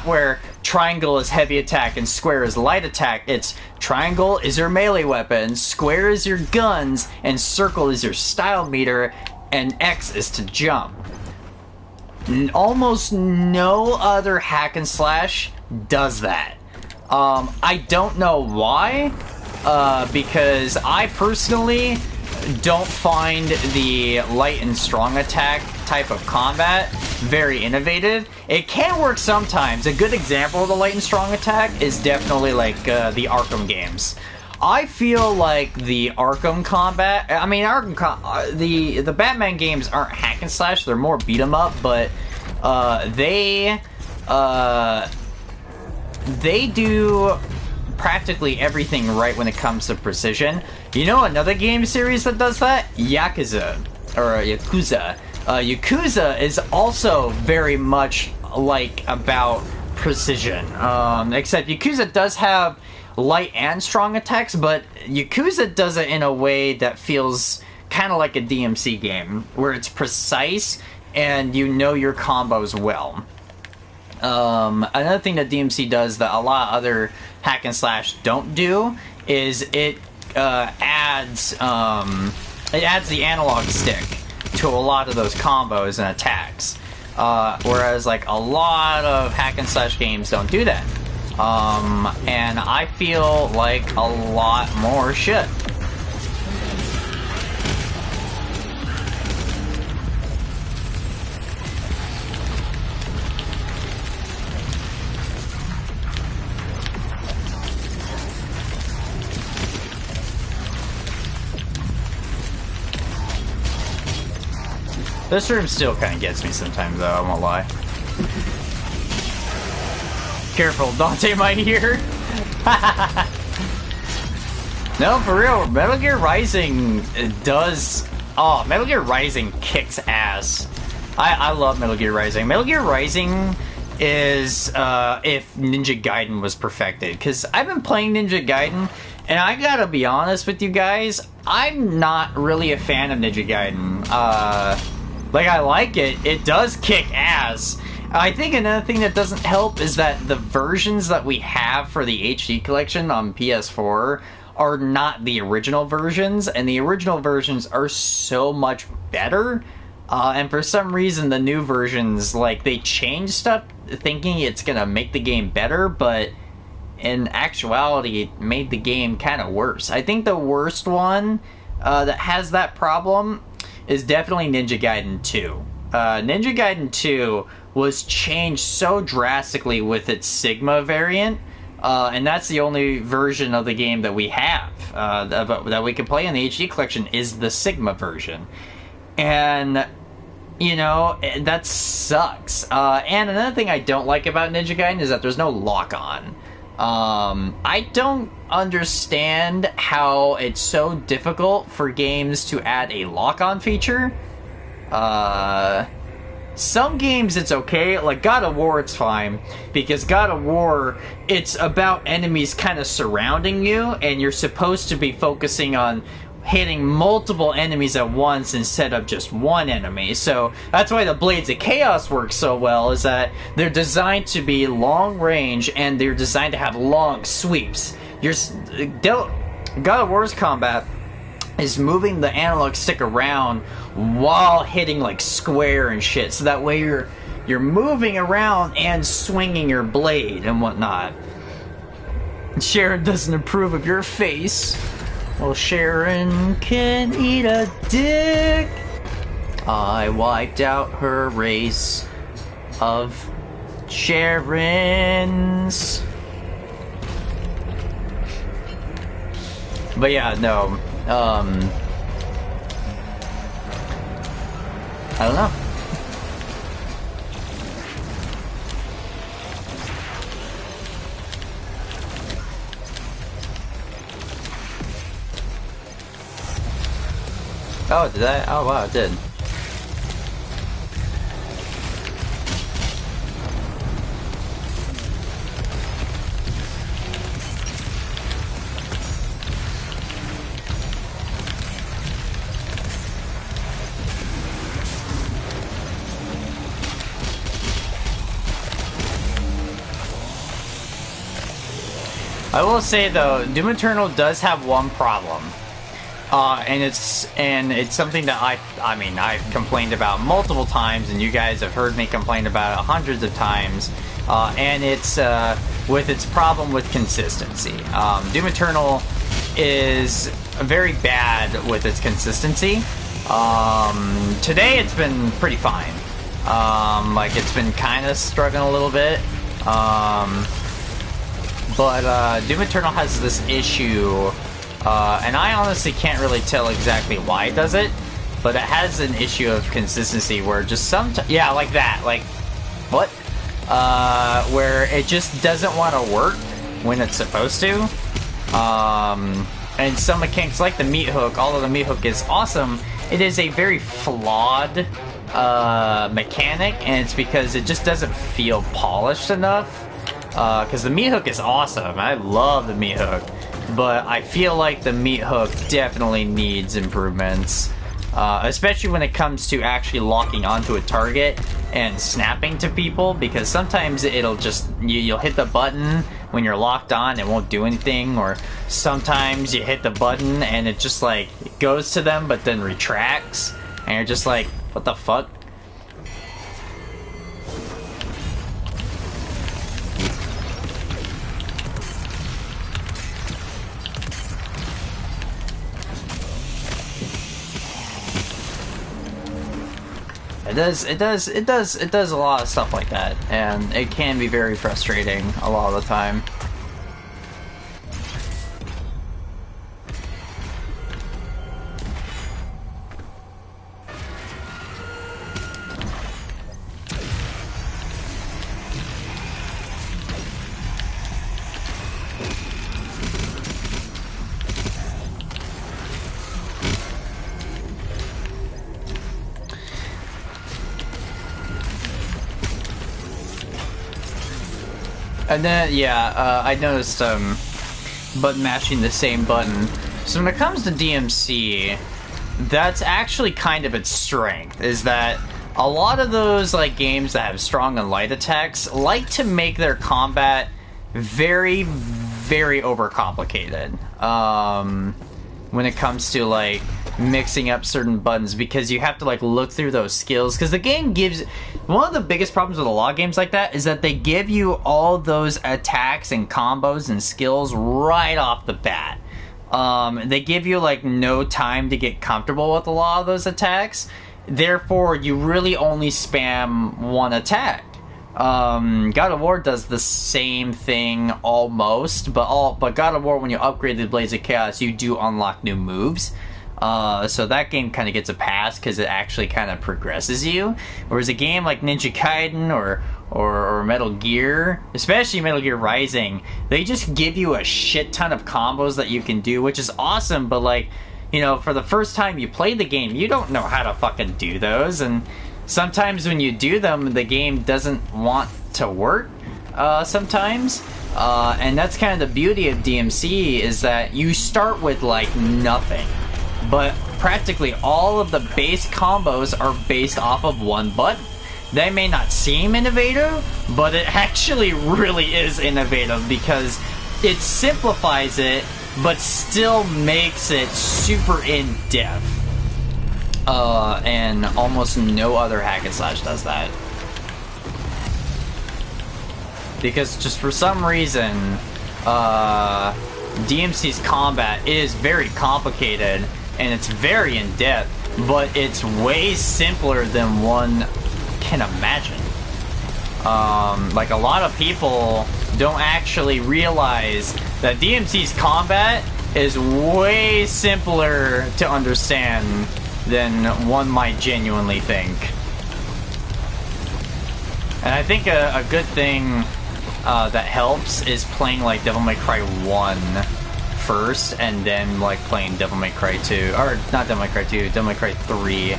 where triangle is heavy attack and square is light attack. It's triangle is your melee weapon, square is your guns, and circle is your style meter, and X is to jump. Almost no other hack and slash does that. I don't know why, because I personally don't find the light and strong attack type of combat very innovative. It can work sometimes. A good example of the light and strong attack is definitely like the Arkham games. I feel like the Arkham combat, I mean, the Batman games aren't hack and slash, they're more beat 'em up, but they do practically everything right when it comes to precision. You know another game series that does that? Yakuza. Yakuza is also very much like about precision. Except Yakuza does have light and strong attacks, but Yakuza does it in a way that feels kind of like a DMC game, where it's precise and you know your combos well. Another thing that DMC does that a lot of other hack and slash don't do is it adds the analog stick to a lot of those combos and attacks, whereas like a lot of hack and slash games don't do that. And I feel like a lot more should. This room still kind of gets me sometimes, though, I won't lie. Careful, Dante might hear. No, for real, Metal Gear Rising does... Oh, Metal Gear Rising kicks ass. I love Metal Gear Rising. Metal Gear Rising is if Ninja Gaiden was perfected. Because I've been playing Ninja Gaiden, And I gotta be honest with you guys, I'm not really a fan of Ninja Gaiden. Like, I like it. It does kick ass. I think another thing that doesn't help is that the versions that we have for the HD collection on PS4 are not the original versions, and the original versions are so much better. And for some reason, the new versions, like, they change stuff thinking it's gonna make the game better, but in actuality, it made the game kind of worse. I think the worst one that has that problem is definitely Ninja Gaiden 2. Ninja Gaiden 2 was changed so drastically with its Sigma variant, and that's the only version of the game that we have that we can play in the HD collection is the Sigma version. And, you know, that sucks. And another thing I don't like about Ninja Gaiden is that there's no lock-on. I don't understand how it's so difficult for games to add a lock-on feature. Some games it's okay, like God of War it's fine, because God of War, it's about enemies kind of surrounding you, and you're supposed to be focusing on hitting multiple enemies at once instead of just one enemy. So that's why the Blades of Chaos work so well, is that they're designed to be long range and they're designed to have long sweeps. God of War's combat is moving the analog stick around while hitting like square and shit, so that way you're moving around and swinging your blade and whatnot. Sharon doesn't approve of your face. Well, Sharon can eat a dick. I wiped out her race of Sharons. But yeah, no. I don't know. Oh, did I? Oh, wow, it did. I will say though, Doom Eternal does have one problem. And it's something that I've complained about multiple times, and you guys have heard me complain about it hundreds of times. And it's with its problem with consistency. Doom Eternal is very bad with its consistency. Today it's been pretty fine. Like it's been kind of struggling a little bit. But Doom Eternal has this issue. And I honestly can't really tell exactly why it does it, but it has an issue of consistency where just sometimes, yeah, like that, like, what? Where it just doesn't want to work when it's supposed to. And some mechanics, like the meat hook, although the meat hook is awesome, it is a very flawed mechanic, and it's because it just doesn't feel polished enough. Because the meat hook is awesome, I love the meat hook. But I feel like the meat hook definitely needs improvements. Especially when it comes to actually locking onto a target and snapping to people, because sometimes it'll just, you'll hit the button when you're locked on, it won't do anything, or sometimes you hit the button and it just like, it goes to them but then retracts, and you're just like, what the fuck? It does a lot of stuff like that, and it can be very frustrating a lot of the time. And then, yeah, I noticed, but mashing the same button. So when it comes to DMC, that's actually kind of its strength, is that a lot of those like games that have strong and light attacks like to make their combat very, very overcomplicated. When it comes to like mixing up certain buttons, because you have to like look through those skills, because the game gives one of the biggest problems with a lot of games like that is that they give you all those attacks and combos and skills right off the bat. They give you like no time to get comfortable with a lot of those attacks, therefore you really only spam one attack. God of War does the same thing almost, but God of War, when you upgrade the Blades of Chaos, you do unlock new moves. So that game kind of gets a pass because it actually kind of progresses you. Whereas a game like Ninja Gaiden or Metal Gear, especially Metal Gear Rising, they just give you a shit ton of combos that you can do, which is awesome, but like, you know, for the first time you play the game, you don't know how to fucking do those, and sometimes when you do them, the game doesn't want to work, sometimes. And that's kind of the beauty of DMC, is that you start with like nothing. But practically all of the base combos are based off of one button. They may not seem innovative, but it actually really is innovative because it simplifies it, but still makes it super in-depth. And almost no other hack and slash does that. Because just for some reason, DMC's combat is very complicated and it's very in-depth, but it's way simpler than one can imagine. Like, a lot of people don't actually realize that DMC's combat is way simpler to understand than one might genuinely think. And I think a good thing that helps is playing like Devil May Cry 1 first, and then like playing Devil May Cry 2, or not Devil May Cry 2, Devil May Cry 3.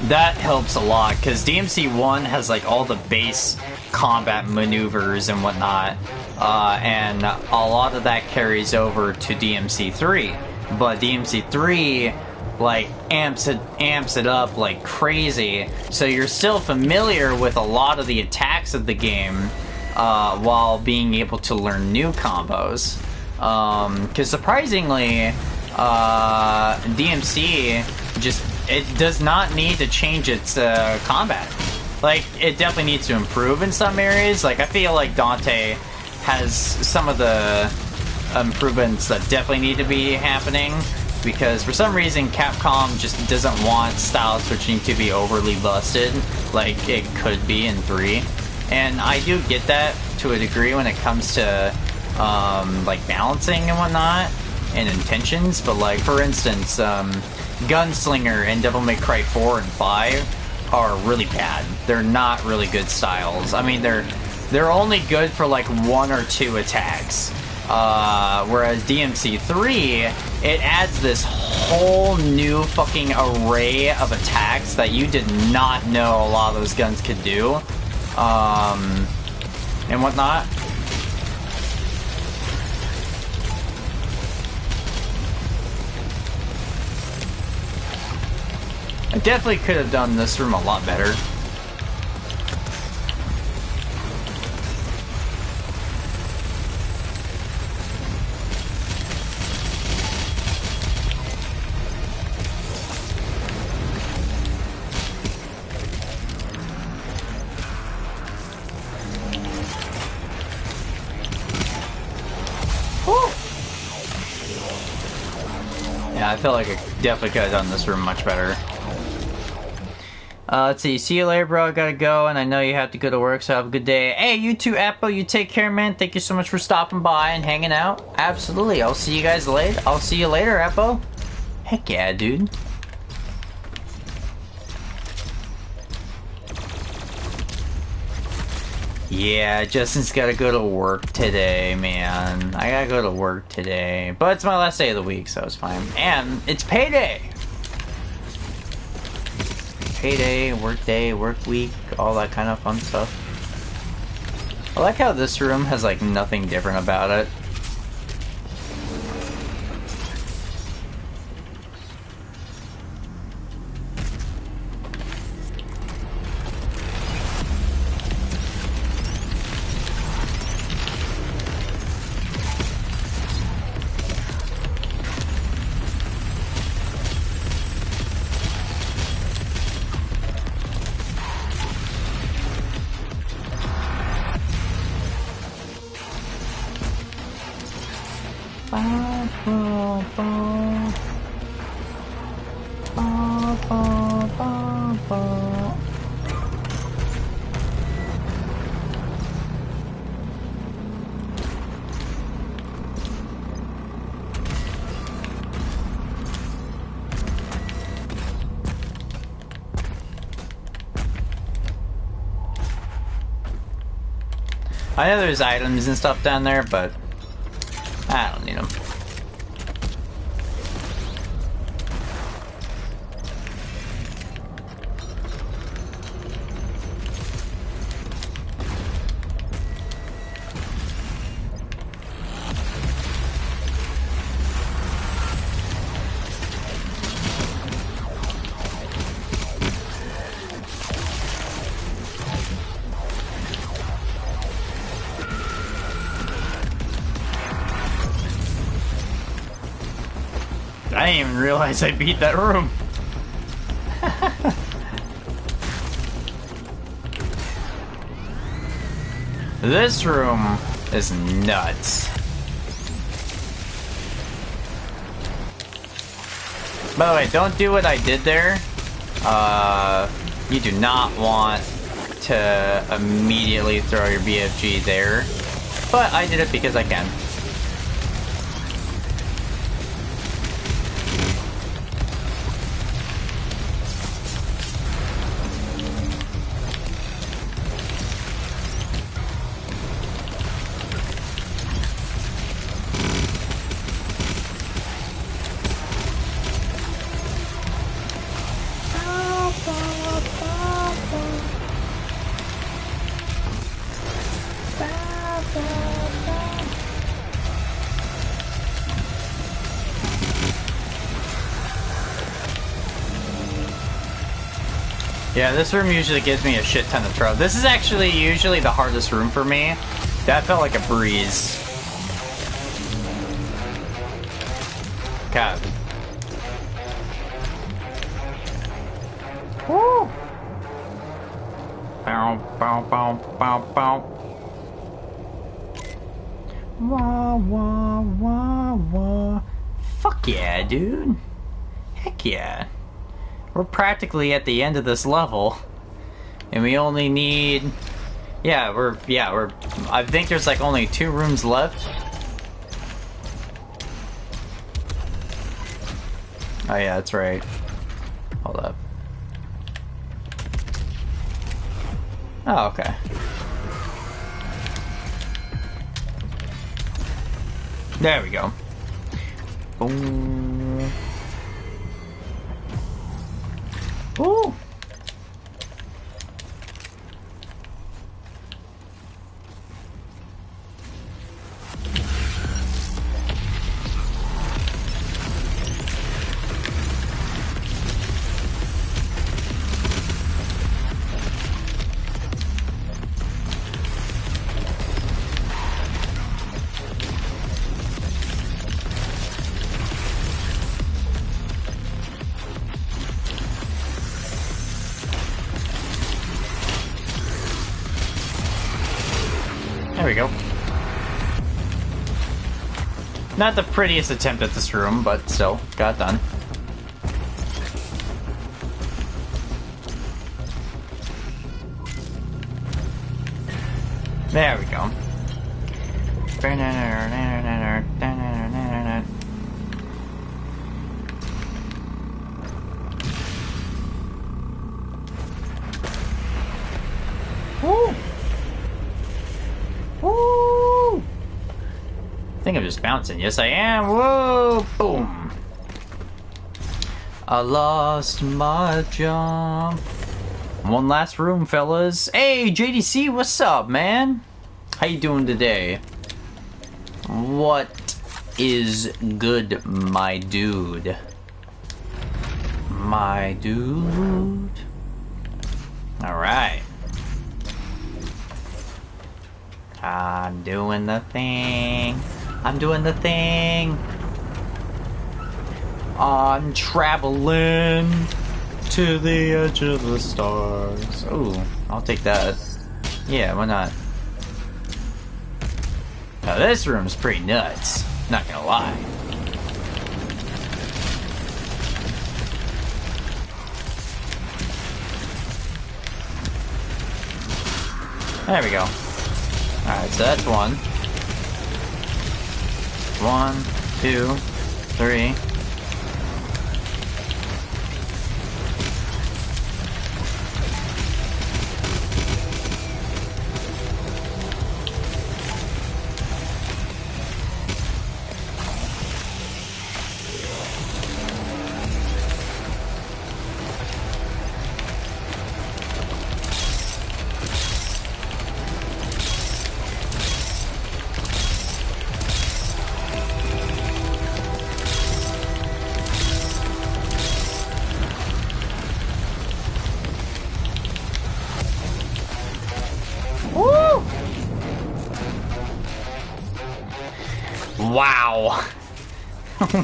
That helps a lot, because DMC 1 has like all the base combat maneuvers and whatnot, and a lot of that carries over to DMC 3. But DMC 3 like amps it up like crazy, so you're still familiar with a lot of the attacks of the game, while being able to learn new combos. Because surprisingly, DMC it does not need to change its combat. Like, it definitely needs to improve in some areas. Like, I feel like Dante has some of the improvements that definitely need to be happening, because for some reason Capcom just doesn't want style switching to be overly busted like it could be in 3. And I do get that to a degree when it comes to like balancing and whatnot and intentions, but like, for instance, Gunslinger and Devil May Cry 4 and 5 are really bad. They're not really good styles. I mean, they're only good for like 1 or 2 attacks. Whereas DMC 3, it adds this whole new fucking array of attacks that you did not know a lot of those guns could do, and whatnot. I definitely could have done this room a lot better. Yeah, I feel like I definitely could have done this room much better. Let's see you later, bro. I gotta go, and I know you have to go to work, so have a good day. Hey, you too, Apple. You take care, man. Thank you so much for stopping by and hanging out. Absolutely. I'll see you guys later. I'll see you later, Apple. Heck yeah, dude. Yeah, Justin's gotta go to work today, man. I gotta go to work today. But it's my last day of the week, so it's fine. And it's payday! Payday, work day, work week, all that kind of fun stuff. I like how this room has like nothing different about it. Ba, ba, ba. Ba, ba, ba, ba. I know there's items and stuff down there, but I don't need them. I didn't even realize I beat that room. This room is nuts. By the way, don't do what I did there. You do not want to immediately throw your BFG there. But I did it because I can. Yeah, this room usually gives me a shit ton of trouble. This is actually usually the hardest room for me. That felt like a breeze. God. Woo! Bow, bow, bow, bow, bow. Wah, wah, wah, wah. Fuck yeah, dude. Heck yeah. We're practically at the end of this level. And we only need... we're... I think there's like only 2 rooms left. Oh yeah, that's right. Hold up. Oh, okay. There we go. Boom. Ooh. There we go. Not the prettiest attempt at this room, but still, got it done. There we go. Woo! Woo! I think I'm just bouncing. Yes, I am. Whoa! Boom! I lost my jump. One last room, fellas. Hey, JDC, what's up, man? How you doing today? What is good, my dude? My dude. Alright. I'm doing the thing. I'm doing the thing. I'm traveling to the edge of the stars. Ooh, I'll take that. Yeah, why not? Now this room's pretty nuts. Not gonna lie. There we go. Alright, so that's 1. 1, 2, 3. Wow.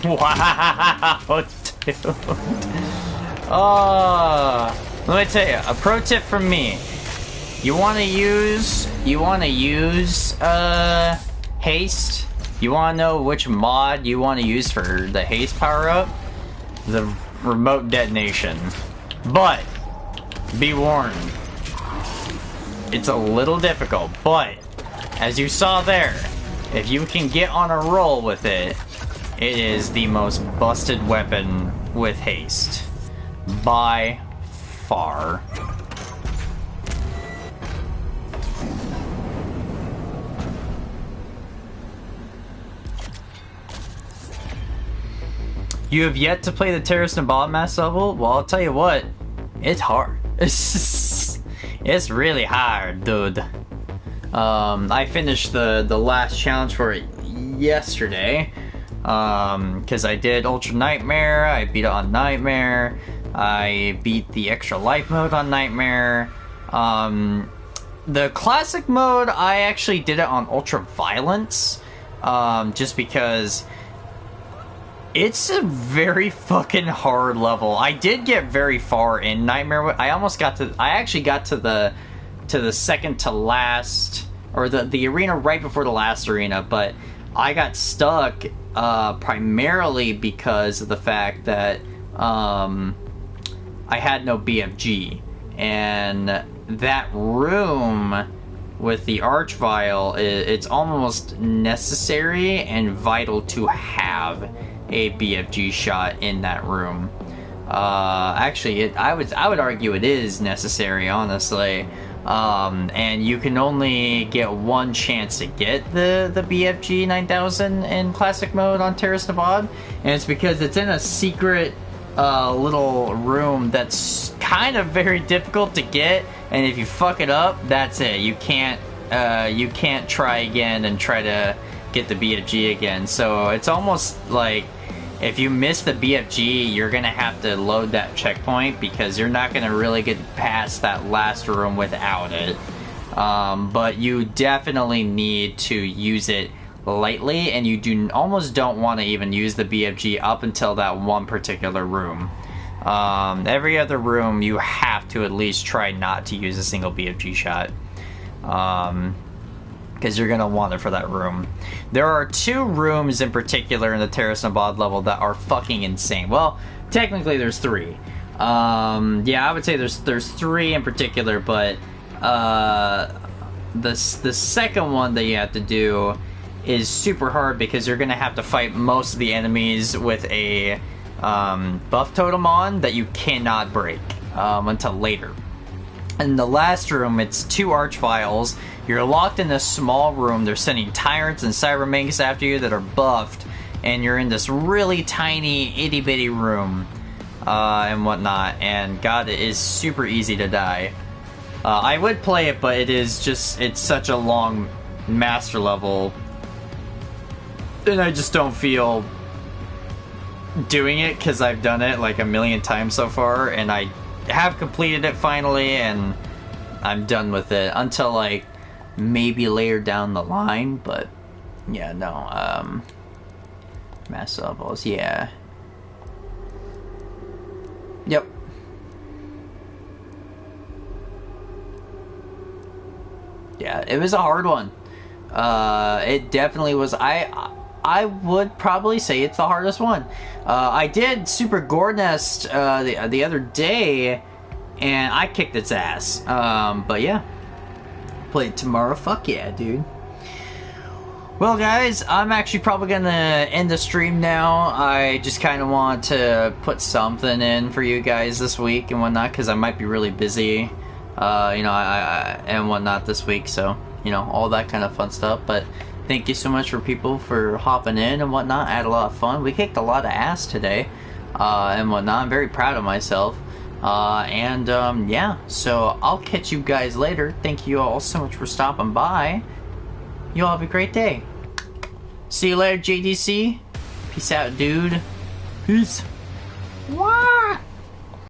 Wow, dude. Let me tell you, a pro tip from me. You wanna use haste? You wanna know which mod you wanna use for the haste power-up? The remote detonation. But, be warned. It's a little difficult, but, as you saw there, if you can get on a roll with it, it is the most busted weapon with haste. By far. You have yet to play the Terrorist and Bomb Mass level? Well, I'll tell you what, it's hard. It's really hard, dude. I finished the last challenge for it yesterday, because I did Ultra Nightmare, I beat it on Nightmare, I beat the extra life mode on Nightmare. The classic mode, I actually did it on Ultra Violence, just because it's a very fucking hard level. I did get very far in Nightmare. I actually got to the second to last, or the arena right before the last arena, but I got stuck primarily because of the fact that I had no BFG, and that room with the Archvile, it's almost necessary and vital to have a BFG shot in that room. Actually, I would argue it is necessary, honestly. And you can only get one chance to get the BFG 9000 in classic mode on Terrorist Nevada, and it's because it's in a secret little room that's kind of very difficult to get, and if you fuck it up, that's it. You can't try again and try to get the BFG again. So it's almost like if you miss the BFG, you're gonna have to load that checkpoint, because you're not gonna really get past that last room without it. But you definitely need to use it lightly, and you almost don't want to even use the BFG up until that one particular room. Every other room, you have to at least try not to use a single BFG shot. Because you're going to want it for that room. There are 2 rooms in particular in the Terrorist and Bod level that are fucking insane. Well, technically there's 3. Yeah, I would say there's 3 in particular, but the second one that you have to do is super hard, because you're going to have to fight most of the enemies with a buff totem on that you cannot break until later. In the last room, it's 2 Archviles. You're locked in this small room. They're sending tyrants and cyberminks after you that are buffed, and you're in this really tiny, itty-bitty room and whatnot. And God, it is super easy to die. I would play it, but it's such a long master level, and I just don't feel doing it, because I've done it like a million times so far, and I have completed it finally, and I'm done with it until like maybe later down the line. But yeah, no, mass levels, yeah. Yep. Yeah, it was a hard one. It definitely was. I I would probably say it's the hardest one. I did Super Gore Nest the other day, and I kicked its ass. But yeah, played tomorrow. Fuck yeah, dude. Well, guys, I'm actually probably gonna end the stream now. I just kind of want to put something in for you guys this week and whatnot, because I might be really busy, and whatnot this week. So, all that kind of fun stuff. But thank you so much for people for hopping in and whatnot. I had a lot of fun. We kicked a lot of ass today, and whatnot. I'm very proud of myself. Yeah. So I'll catch you guys later. Thank you all so much for stopping by. You all have a great day. See you later, JDC. Peace out, dude. Peace. Wow.